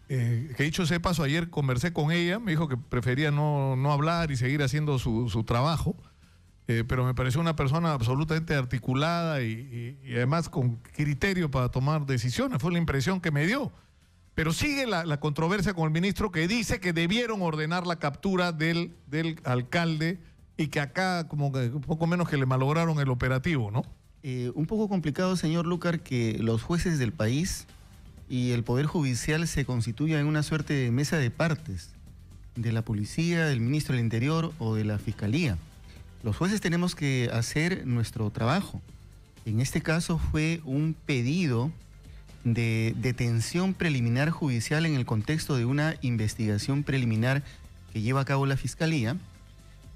dicho sea de paso, ayer conversé con ella, me dijo que prefería no hablar y seguir haciendo su trabajo, pero me pareció una persona absolutamente articulada y además con criterio para tomar decisiones, fue la impresión que me dio. Pero sigue la controversia con el ministro, que dice que debieron ordenar la captura del alcalde y que acá como que un poco menos que le malograron el operativo, ¿no? Un poco complicado, señor Lucar, que los jueces del país y el Poder Judicial se constituyan en una suerte de mesa de partes de la policía, del ministro del Interior o de la Fiscalía. Los jueces tenemos que hacer nuestro trabajo. En este caso fue un pedido de detención preliminar judicial en el contexto de una investigación preliminar que lleva a cabo la Fiscalía.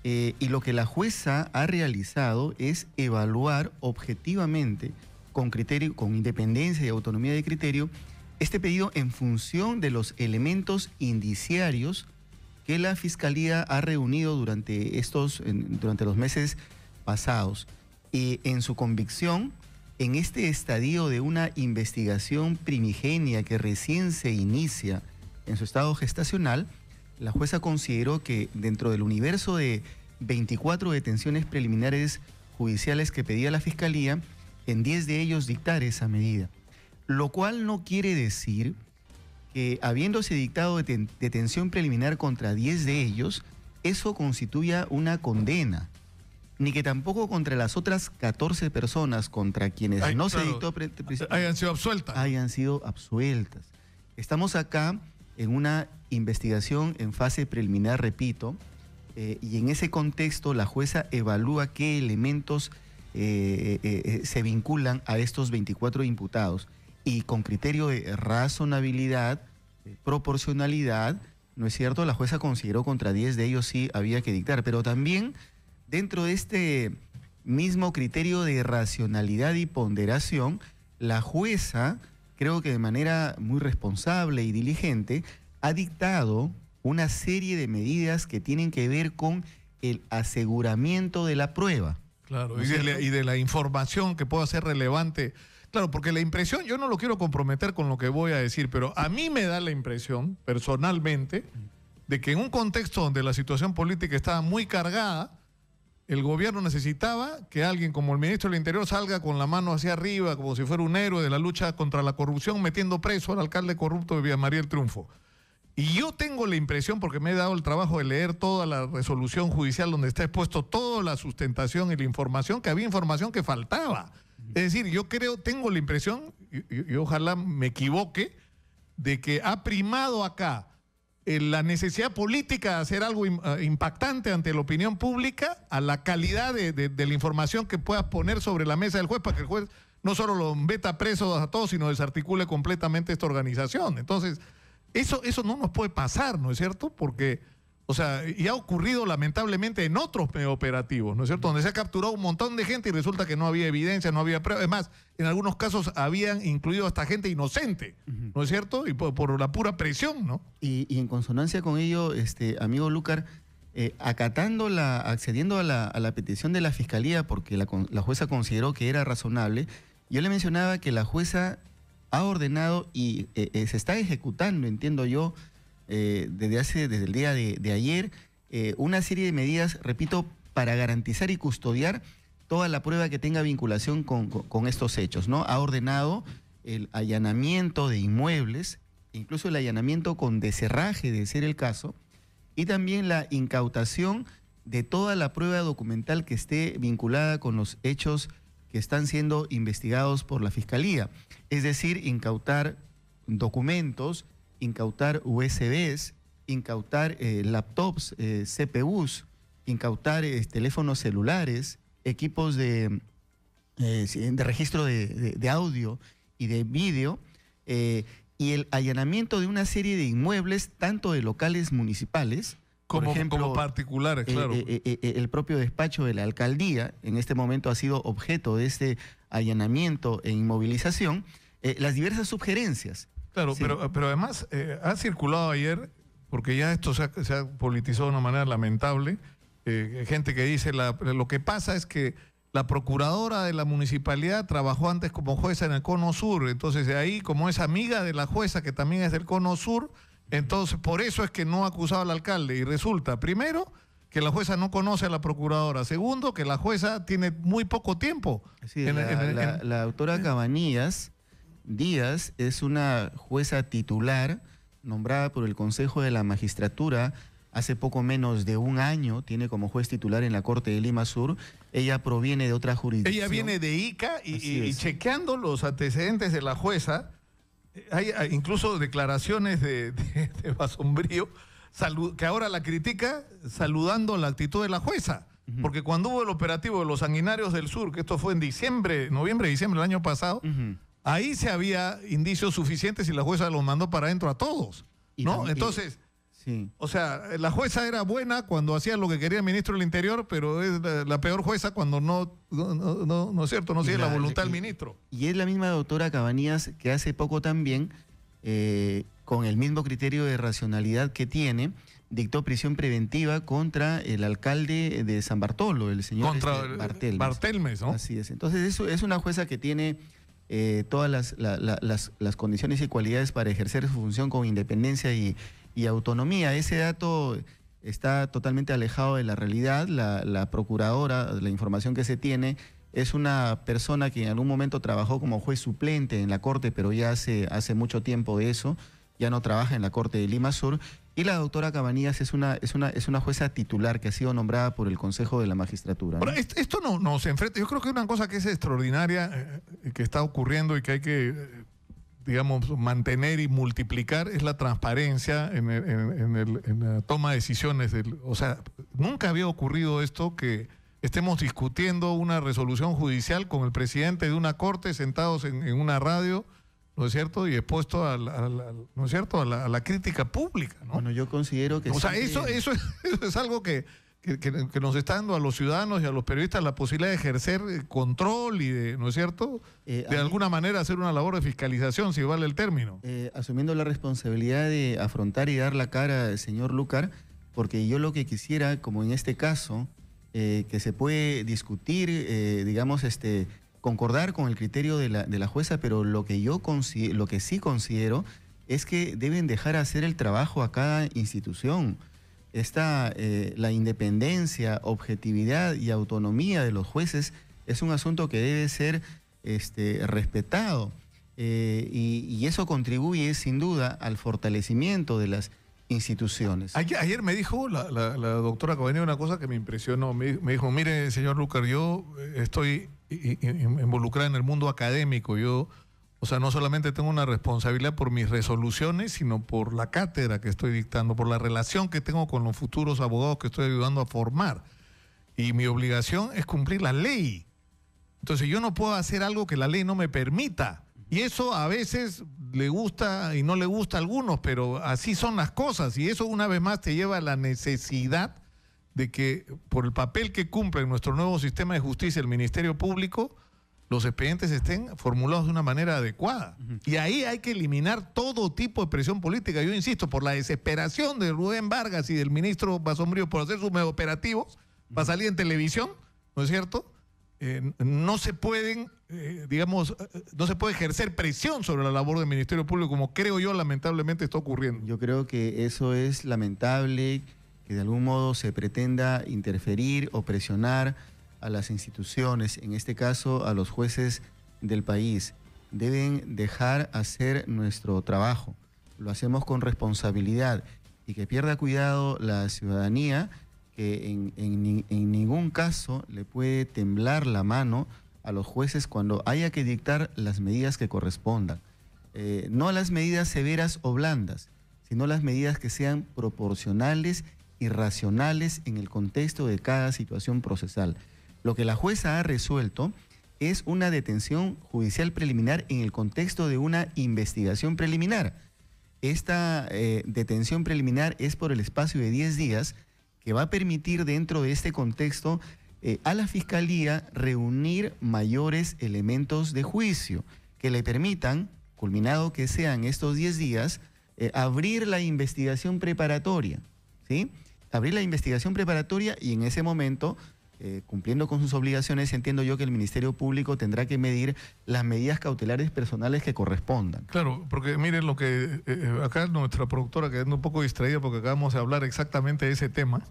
Y lo que la jueza ha realizado es evaluar objetivamente, con criterio, con independencia y autonomía de criterio, este pedido en función de los elementos indiciarios que la Fiscalía ha reunido durante los meses pasados. Y en su convicción, en este estadio de una investigación primigenia que recién se inicia en su estado gestacional, la jueza consideró que dentro del universo de 24 detenciones preliminares judiciales que pedía la Fiscalía, en 10 de ellos dictar esa medida. Lo cual no quiere decir que, habiéndose dictado detención preliminar contra 10 de ellos, eso constituya una condena, ni que tampoco contra las otras 14 personas contra quienes se dictó hayan sido absueltas. Hayan sido absueltas. Estamos acá en una investigación en fase preliminar, repito, y en ese contexto la jueza evalúa qué elementos se vinculan a estos 24 imputados y con criterio de razonabilidad, proporcionalidad, ¿no es cierto? La jueza consideró contra 10 de ellos sí había que dictar, pero también dentro de este mismo criterio de racionalidad y ponderación, la jueza, creo que de manera muy responsable y diligente, ha dictado una serie de medidas que tienen que ver con el aseguramiento de la prueba. Claro, ¿no? y de la información que pueda ser relevante. Claro, porque la impresión, yo no lo quiero comprometer con lo que voy a decir, pero a mí me da la impresión, personalmente, de que en un contexto donde la situación política estaba muy cargada, el gobierno necesitaba que alguien como el ministro del Interior salga con la mano hacia arriba, como si fuera un héroe de la lucha contra la corrupción, metiendo preso al alcalde corrupto de Villa María del Triunfo. Y yo tengo la impresión, porque me he dado el trabajo de leer toda la resolución judicial donde está expuesto toda la sustentación y la información, que había información que faltaba. Es decir, yo tengo la impresión, y ojalá me equivoque, de que ha primado acá la necesidad política de hacer algo impactante ante la opinión pública a la calidad de la información que puedas poner sobre la mesa del juez, para que el juez no solo lo meta preso a todos, sino desarticule completamente esta organización. Entonces, eso no nos puede pasar, ¿no es cierto? Porque O sea, y ha ocurrido lamentablemente en otros operativos, ¿no es cierto? Donde se ha capturado un montón de gente y resulta que no había evidencia, no había pruebas. Es más, en algunos casos habían incluido hasta gente inocente, ¿no es cierto? Y por la pura presión, ¿no? Y en consonancia con ello, amigo Lúcar, accediendo a la petición de la Fiscalía, porque la jueza consideró que era razonable, yo le mencionaba que la jueza ha ordenado y se está ejecutando, entiendo yo, desde el día de ayer, una serie de medidas, repito, para garantizar y custodiar toda la prueba que tenga vinculación con estos hechos, ¿no? Ha ordenado el allanamiento de inmuebles, incluso el allanamiento con desherraje, de ser el caso, y también la incautación de toda la prueba documental que esté vinculada con los hechos que están siendo investigados por la Fiscalía. Es decir, incautar documentos, incautar USBs, incautar laptops, CPUs, incautar teléfonos celulares, equipos de registro de audio y de vídeo, y el allanamiento de una serie de inmuebles, tanto de locales municipales, por ejemplo, como particulares, claro. El propio despacho de la alcaldía, en este momento ha sido objeto de este allanamiento e inmovilización, las diversas sugerencias. Claro, sí. pero además ha circulado ayer, porque ya esto se ha politizado de una manera lamentable, gente que dice, lo que pasa es que la procuradora de la municipalidad trabajó antes como jueza en el Cono Sur, entonces de ahí, como es amiga de la jueza que también es del Cono Sur, entonces por eso es que no ha acusado al alcalde. Y resulta, primero, que la jueza no conoce a la procuradora. Segundo, que la jueza tiene muy poco tiempo. Sí, la doctora Cabanillas Díaz es una jueza titular nombrada por el Consejo de la Magistratura hace poco menos de un año, tiene como juez titular en la Corte de Lima Sur. Ella proviene de otra jurisdicción. Ella viene de Ica y chequeando los antecedentes de la jueza, hay incluso declaraciones de Basombrío, que ahora la critica saludando la actitud de la jueza. Porque cuando hubo el operativo de los sanguinarios del sur, que esto fue en noviembre, diciembre del año pasado, ahí se había indicios suficientes y la jueza los mandó para adentro a todos, ¿no? Entonces, sí. O sea, la jueza era buena cuando hacía lo que quería el ministro del Interior, pero es la peor jueza cuando no es cierto, no sigue la voluntad del ministro. Y es la misma doctora Cabanillas que hace poco también, con el mismo criterio de racionalidad que tiene, dictó prisión preventiva contra el alcalde de San Bartolo, el señor Bartelmes, ¿no? Así es. Entonces, eso es una jueza que tiene todas las condiciones y cualidades para ejercer su función con independencia y autonomía. Ese dato está totalmente alejado de la realidad. La procuradora, la información que se tiene, es una persona que en algún momento trabajó como juez suplente en la Corte, pero ya hace mucho tiempo de eso, ya no trabaja en la Corte de Lima Sur. Y la doctora Cabanillas es una jueza titular que ha sido nombrada por el Consejo de la Magistratura, ¿no? Ahora, esto no se enfrenta. Yo creo que una cosa que es extraordinaria, que está ocurriendo y que hay que, digamos, mantener y multiplicar, es la transparencia en la toma de decisiones. O sea, nunca había ocurrido esto, que estemos discutiendo una resolución judicial con el presidente de una corte sentados en una radio, ¿no es cierto? Y expuesto ¿no es cierto? a la crítica pública, ¿no? Bueno, yo considero que... O sea, eso es algo que nos está dando a los ciudadanos y a los periodistas la posibilidad de ejercer control y de, ¿no es cierto?, de alguna manera hacer una labor de fiscalización, si vale el término. Asumiendo la responsabilidad de afrontar y dar la cara, señor Lúcar, porque yo lo que quisiera, como en este caso, que se puede discutir, digamos, concordar con el criterio de la jueza, pero lo que sí considero es que deben dejar hacer el trabajo a cada institución. La independencia, objetividad y autonomía de los jueces es un asunto que debe ser respetado, y eso contribuye sin duda al fortalecimiento de las instituciones. Ayer me dijo la doctora Cabanillas una cosa que me impresionó. Me dijo, mire, señor Lúcar, yo estoy involucrada en el mundo académico. Yo, o sea, no solamente tengo una responsabilidad por mis resoluciones, sino por la cátedra que estoy dictando, por la relación que tengo con los futuros abogados que estoy ayudando a formar. Y mi obligación es cumplir la ley. Entonces yo no puedo hacer algo que la ley no me permita. Y eso a veces le gusta y no le gusta a algunos, pero así son las cosas. Y eso una vez más te lleva a la necesidad de que por el papel que cumple en nuestro nuevo sistema de justicia el Ministerio Público, los expedientes estén formulados de una manera adecuada. Y ahí hay que eliminar todo tipo de presión política. Yo insisto, por la desesperación de Rubén Vargas y del ministro Basombrío por hacer sus operativos, para salir en televisión, ¿no es cierto? No se pueden, no se puede ejercer presión sobre la labor del Ministerio Público, como creo yo lamentablemente está ocurriendo. Yo creo que eso es lamentable, que de algún modo se pretenda interferir o presionar a las instituciones, en este caso a los jueces del país. Deben dejar hacer nuestro trabajo. Lo hacemos con responsabilidad y que pierda cuidado la ciudadanía, que en ningún caso le puede temblar la mano a los jueces cuando haya que dictar las medidas que correspondan. No las medidas severas o blandas, sino las medidas que sean proporcionales y racionales en el contexto de cada situación procesal. Lo que la jueza ha resuelto es una detención judicial preliminar en el contexto de una investigación preliminar. Esta detención preliminar es por el espacio de 10 días, que va a permitir dentro de este contexto a la Fiscalía reunir mayores elementos de juicio que le permitan, culminado que sean estos 10 días, abrir la investigación preparatoria, ¿sí? Abrir la investigación preparatoria y en ese momento, cumpliendo con sus obligaciones, entiendo yo que el Ministerio Público tendrá que medir las medidas cautelares personales que correspondan. Claro, porque miren lo que acá nuestra productora, quedando un poco distraída porque acabamos de hablar exactamente de ese tema,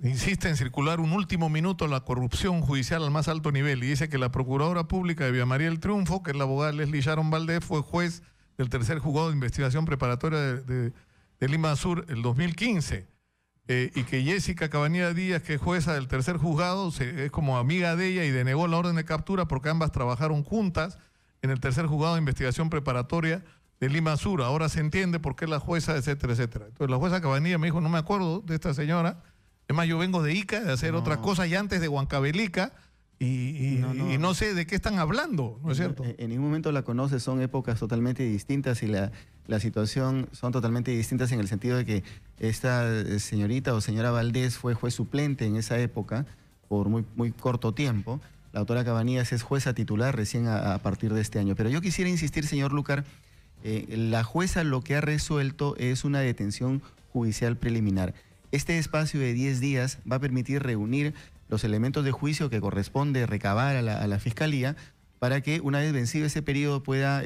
insiste en circular un último minuto la corrupción judicial al más alto nivel y dice que la Procuradora Pública de Villa María del Triunfo, que es la abogada Leslie Sharon Valdés, fue juez del tercer juzgado de investigación preparatoria de Lima Sur el 2015. Y que Jessica Cabanilla Díaz, que es jueza del tercer juzgado, es como amiga de ella y denegó la orden de captura porque ambas trabajaron juntas en el tercer juzgado de investigación preparatoria de Lima Sur. Ahora se entiende por qué la jueza, etcétera, etcétera. Entonces la jueza Cabanilla me dijo, no me acuerdo de esta señora, es más, yo vengo de Ica, de hacer otras cosas ya antes de Huancavelica, y no sé de qué están hablando, ¿no es cierto? En ningún momento la conoce, son épocas totalmente distintas y la situación son totalmente distintas en el sentido de que esta señorita o señora Valdés fue juez suplente en esa época por muy corto tiempo. La autora Cabanillas es jueza titular recién a partir de este año. Pero yo quisiera insistir, señor Lucar, la jueza lo que ha resuelto es una detención judicial preliminar. Este espacio de 10 días va a permitir reunir los elementos de juicio que corresponde recabar a la Fiscalía para que una vez vencido ese periodo pueda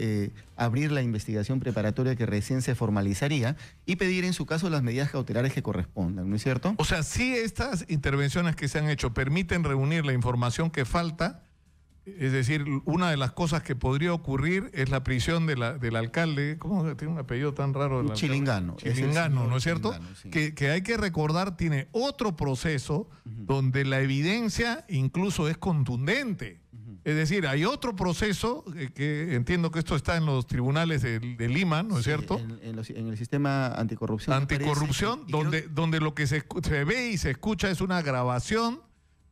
abrir la investigación preparatoria que recién se formalizaría y pedir en su caso las medidas cautelares que correspondan, ¿no es cierto? O sea, si estas intervenciones que se han hecho permiten reunir la información que falta, es decir, una de las cosas que podría ocurrir es la prisión del alcalde, ¿cómo tiene un apellido tan raro? Chilingano. Chilingano, ¿no es cierto? Sí. Que hay que recordar, tiene otro proceso donde la evidencia incluso es contundente. Es decir, hay otro proceso que entiendo que esto está en los tribunales de Lima, ¿no es cierto? En el sistema anticorrupción. Anticorrupción, donde lo que se ve y se escucha es una grabación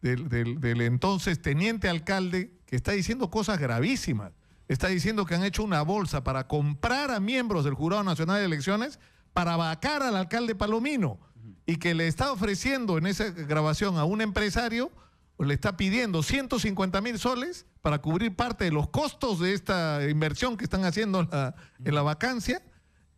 del entonces teniente alcalde que está diciendo cosas gravísimas. Está diciendo que han hecho una bolsa para comprar a miembros del Jurado Nacional de Elecciones para vacar al alcalde Palomino y que le está ofreciendo en esa grabación a un empresario, le está pidiendo 150,000 soles para cubrir parte de los costos de esta inversión que están haciendo en la vacancia.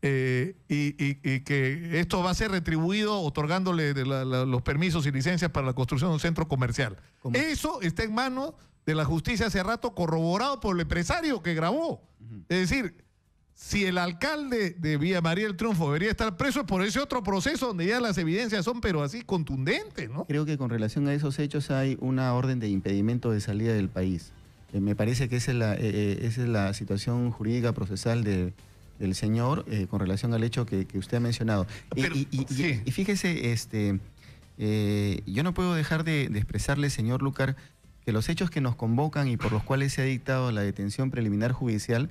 Y que esto va a ser retribuido otorgándole los permisos y licencias para la construcción de un centro comercial. ¿Cómo? Eso está en manos de la justicia hace rato, corroborado por el empresario que grabó. Es decir, si el alcalde de Villa María del Triunfo debería estar preso es por ese otro proceso donde ya las evidencias son pero así contundentes, ¿no? Creo que con relación a esos hechos hay una orden de impedimento de salida del país. Me parece que esa es la situación jurídica procesal del señor con relación al hecho que usted ha mencionado. Pero, y fíjese, yo no puedo dejar de expresarle, señor Lucar, que los hechos que nos convocan y por los cuales se ha dictado la detención preliminar judicial,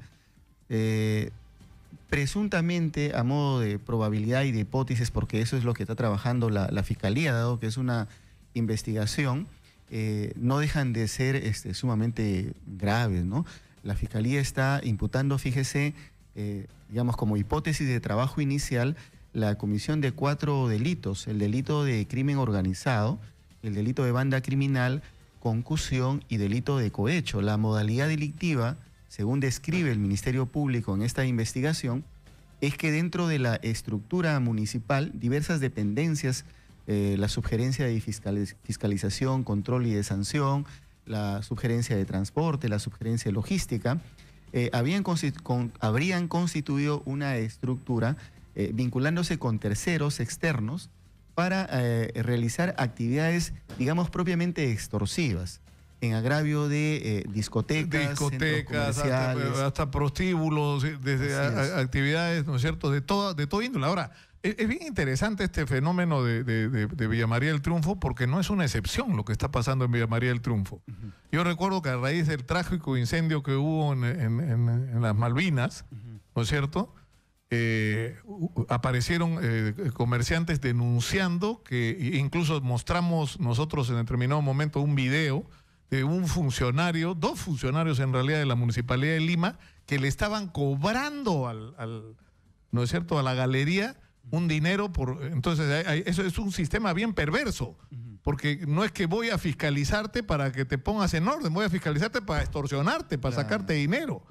presuntamente a modo de probabilidad y de hipótesis, porque eso es lo que está trabajando la Fiscalía, dado que es una investigación, no dejan de ser sumamente graves, ¿no? La Fiscalía está imputando, fíjese, digamos como hipótesis de trabajo inicial, la comisión de 4 delitos: el delito de crimen organizado, el delito de banda criminal, concusión y delito de cohecho. La modalidad delictiva, según describe el Ministerio Público en esta investigación, es que dentro de la estructura municipal, diversas dependencias, la subgerencia de fiscalización, control y de sanción, la subgerencia de transporte, la subgerencia de logística, habrían constituido una estructura vinculándose con terceros externos para realizar actividades, digamos, propiamente extorsivas, en agravio de discotecas, hasta prostíbulos, desde actividades, ¿no es cierto?, de todo índole. Ahora, es bien interesante este fenómeno de Villa María del Triunfo, porque no es una excepción lo que está pasando en Villa María del Triunfo. Yo recuerdo que a raíz del trágico incendio que hubo en las Malvinas, ¿no es cierto?, aparecieron comerciantes denunciando, que incluso mostramos nosotros en determinado momento un video de un funcionario, 2 funcionarios en realidad de la Municipalidad de Lima, que le estaban cobrando ¿no es cierto?, a la galería un dinero entonces eso es un sistema bien perverso, porque no es que voy a fiscalizarte para que te pongas en orden, voy a fiscalizarte para extorsionarte, para sacarte dinero.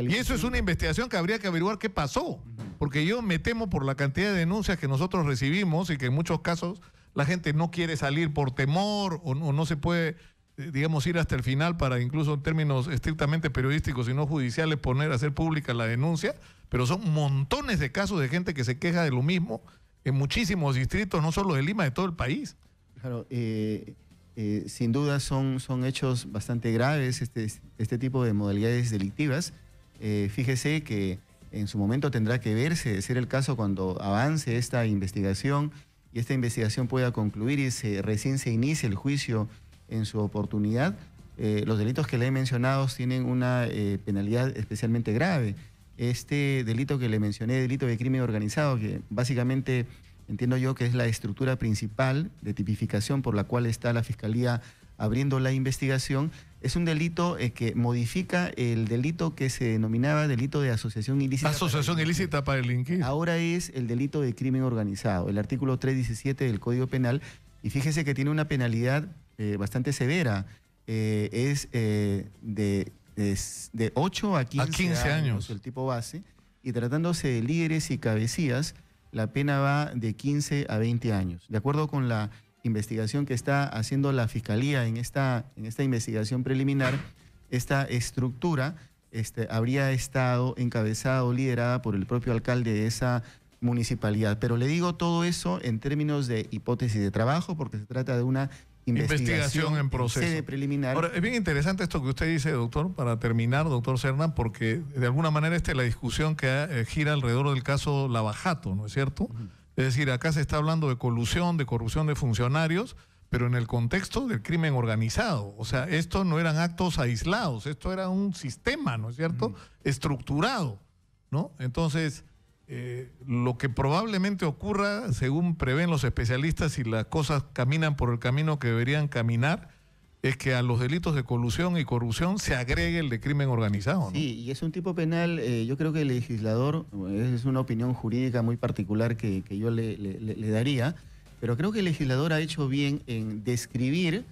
Y eso es una investigación que habría que averiguar qué pasó, porque yo me temo por la cantidad de denuncias que nosotros recibimos y que en muchos casos la gente no quiere salir por temor o no se puede, digamos, ir hasta el final para, incluso en términos estrictamente periodísticos y no judiciales, hacer pública la denuncia, pero son montones de casos de gente que se queja de lo mismo en muchísimos distritos, no solo de Lima, de todo el país. Claro, sin duda son hechos bastante graves este tipo de modalidades delictivas. Fíjese que en su momento tendrá que verse, de ser el caso, cuando avance esta investigación y esta investigación pueda concluir y recién se inicie el juicio en su oportunidad. Los delitos que le he mencionado tienen una penalidad especialmente grave. Este delito que le mencioné, delito de crimen organizado, que básicamente entiendo yo que es la estructura principal de tipificación por la cual está la Fiscalía abriendo la investigación, es un delito que modifica el delito que se denominaba delito de asociación ilícita. Asociación ilícita para delinquir. Ahora es el delito de crimen organizado, el artículo 317 del Código Penal, y fíjese que tiene una penalidad bastante severa, es de 8 a 15 años el tipo base, y tratándose de líderes y cabecillas, la pena va de 15 a 20 años. De acuerdo con la investigación que está haciendo la Fiscalía en esta investigación preliminar, esta estructura habría estado encabezada o liderada por el propio alcalde de esa municipalidad. Pero le digo todo eso en términos de hipótesis de trabajo, porque se trata de una investigación en proceso. Sede preliminar. Ahora, es bien interesante esto que usted dice, doctor, para terminar, doctor Serna, porque de alguna manera esta es la discusión que gira alrededor del caso Lavajato, ¿no es cierto? Es decir, acá se está hablando de colusión, de corrupción de funcionarios, pero en el contexto del crimen organizado. O sea, esto no eran actos aislados, esto era un sistema, ¿no es cierto?, estructurado, ¿no? Entonces, lo que probablemente ocurra, según prevén los especialistas, si las cosas caminan por el camino que deberían caminar, es que a los delitos de colusión y corrupción se agregue el de crimen organizado, ¿no? Sí, y es un tipo penal, yo creo que el legislador, es una opinión jurídica muy particular que yo le daría, pero creo que el legislador ha hecho bien en describir,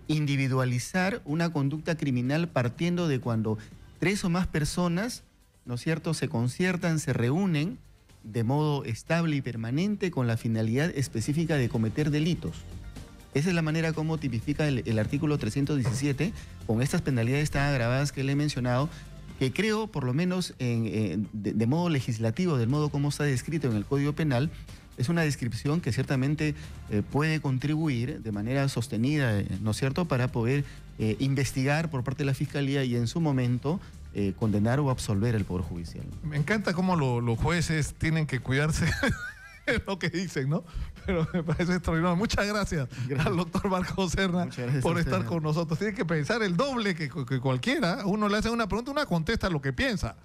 individualizar una conducta criminal partiendo de cuando 3 o más personas, ¿no es cierto?, se conciertan, se reúnen de modo estable y permanente con la finalidad específica de cometer delitos. Esa es la manera como tipifica el artículo 317, con estas penalidades tan agravadas que le he mencionado, que creo, por lo menos de modo legislativo, del modo como está descrito en el Código Penal, es una descripción que ciertamente puede contribuir de manera sostenida, ¿no es cierto?, para poder investigar por parte de la Fiscalía y en su momento condenar o absolver el Poder Judicial. Me encanta cómo los jueces tienen que cuidarse de lo que dicen, ¿no? Pero me parece extraordinario. Muchas gracias al doctor Marco Serna por estar con nosotros. Tiene que pensar el doble que cualquiera. Uno le hace una pregunta, uno contesta lo que piensa.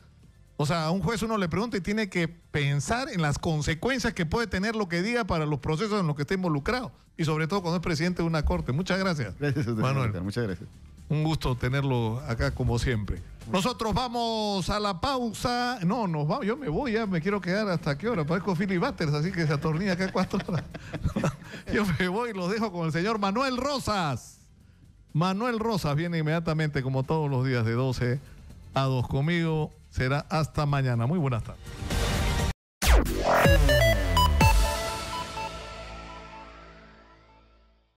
O sea, a un juez uno le pregunta y tiene que pensar en las consecuencias que puede tener lo que diga para los procesos en los que esté involucrado. Y sobre todo cuando es presidente de una corte. Muchas gracias. Gracias a usted, Manuel. Muchas gracias. Un gusto tenerlo acá como siempre. Nosotros vamos a la pausa. No, nos vamos. Yo me voy ya, me quiero quedar hasta qué hora. Parezco Philly Butters, así que se atornilla acá 4 horas. Yo me voy y los dejo con el señor Manuel Rosas. Manuel Rosas viene inmediatamente, como todos los días, de 12 a 2 conmigo. Será hasta mañana. Muy buenas tardes.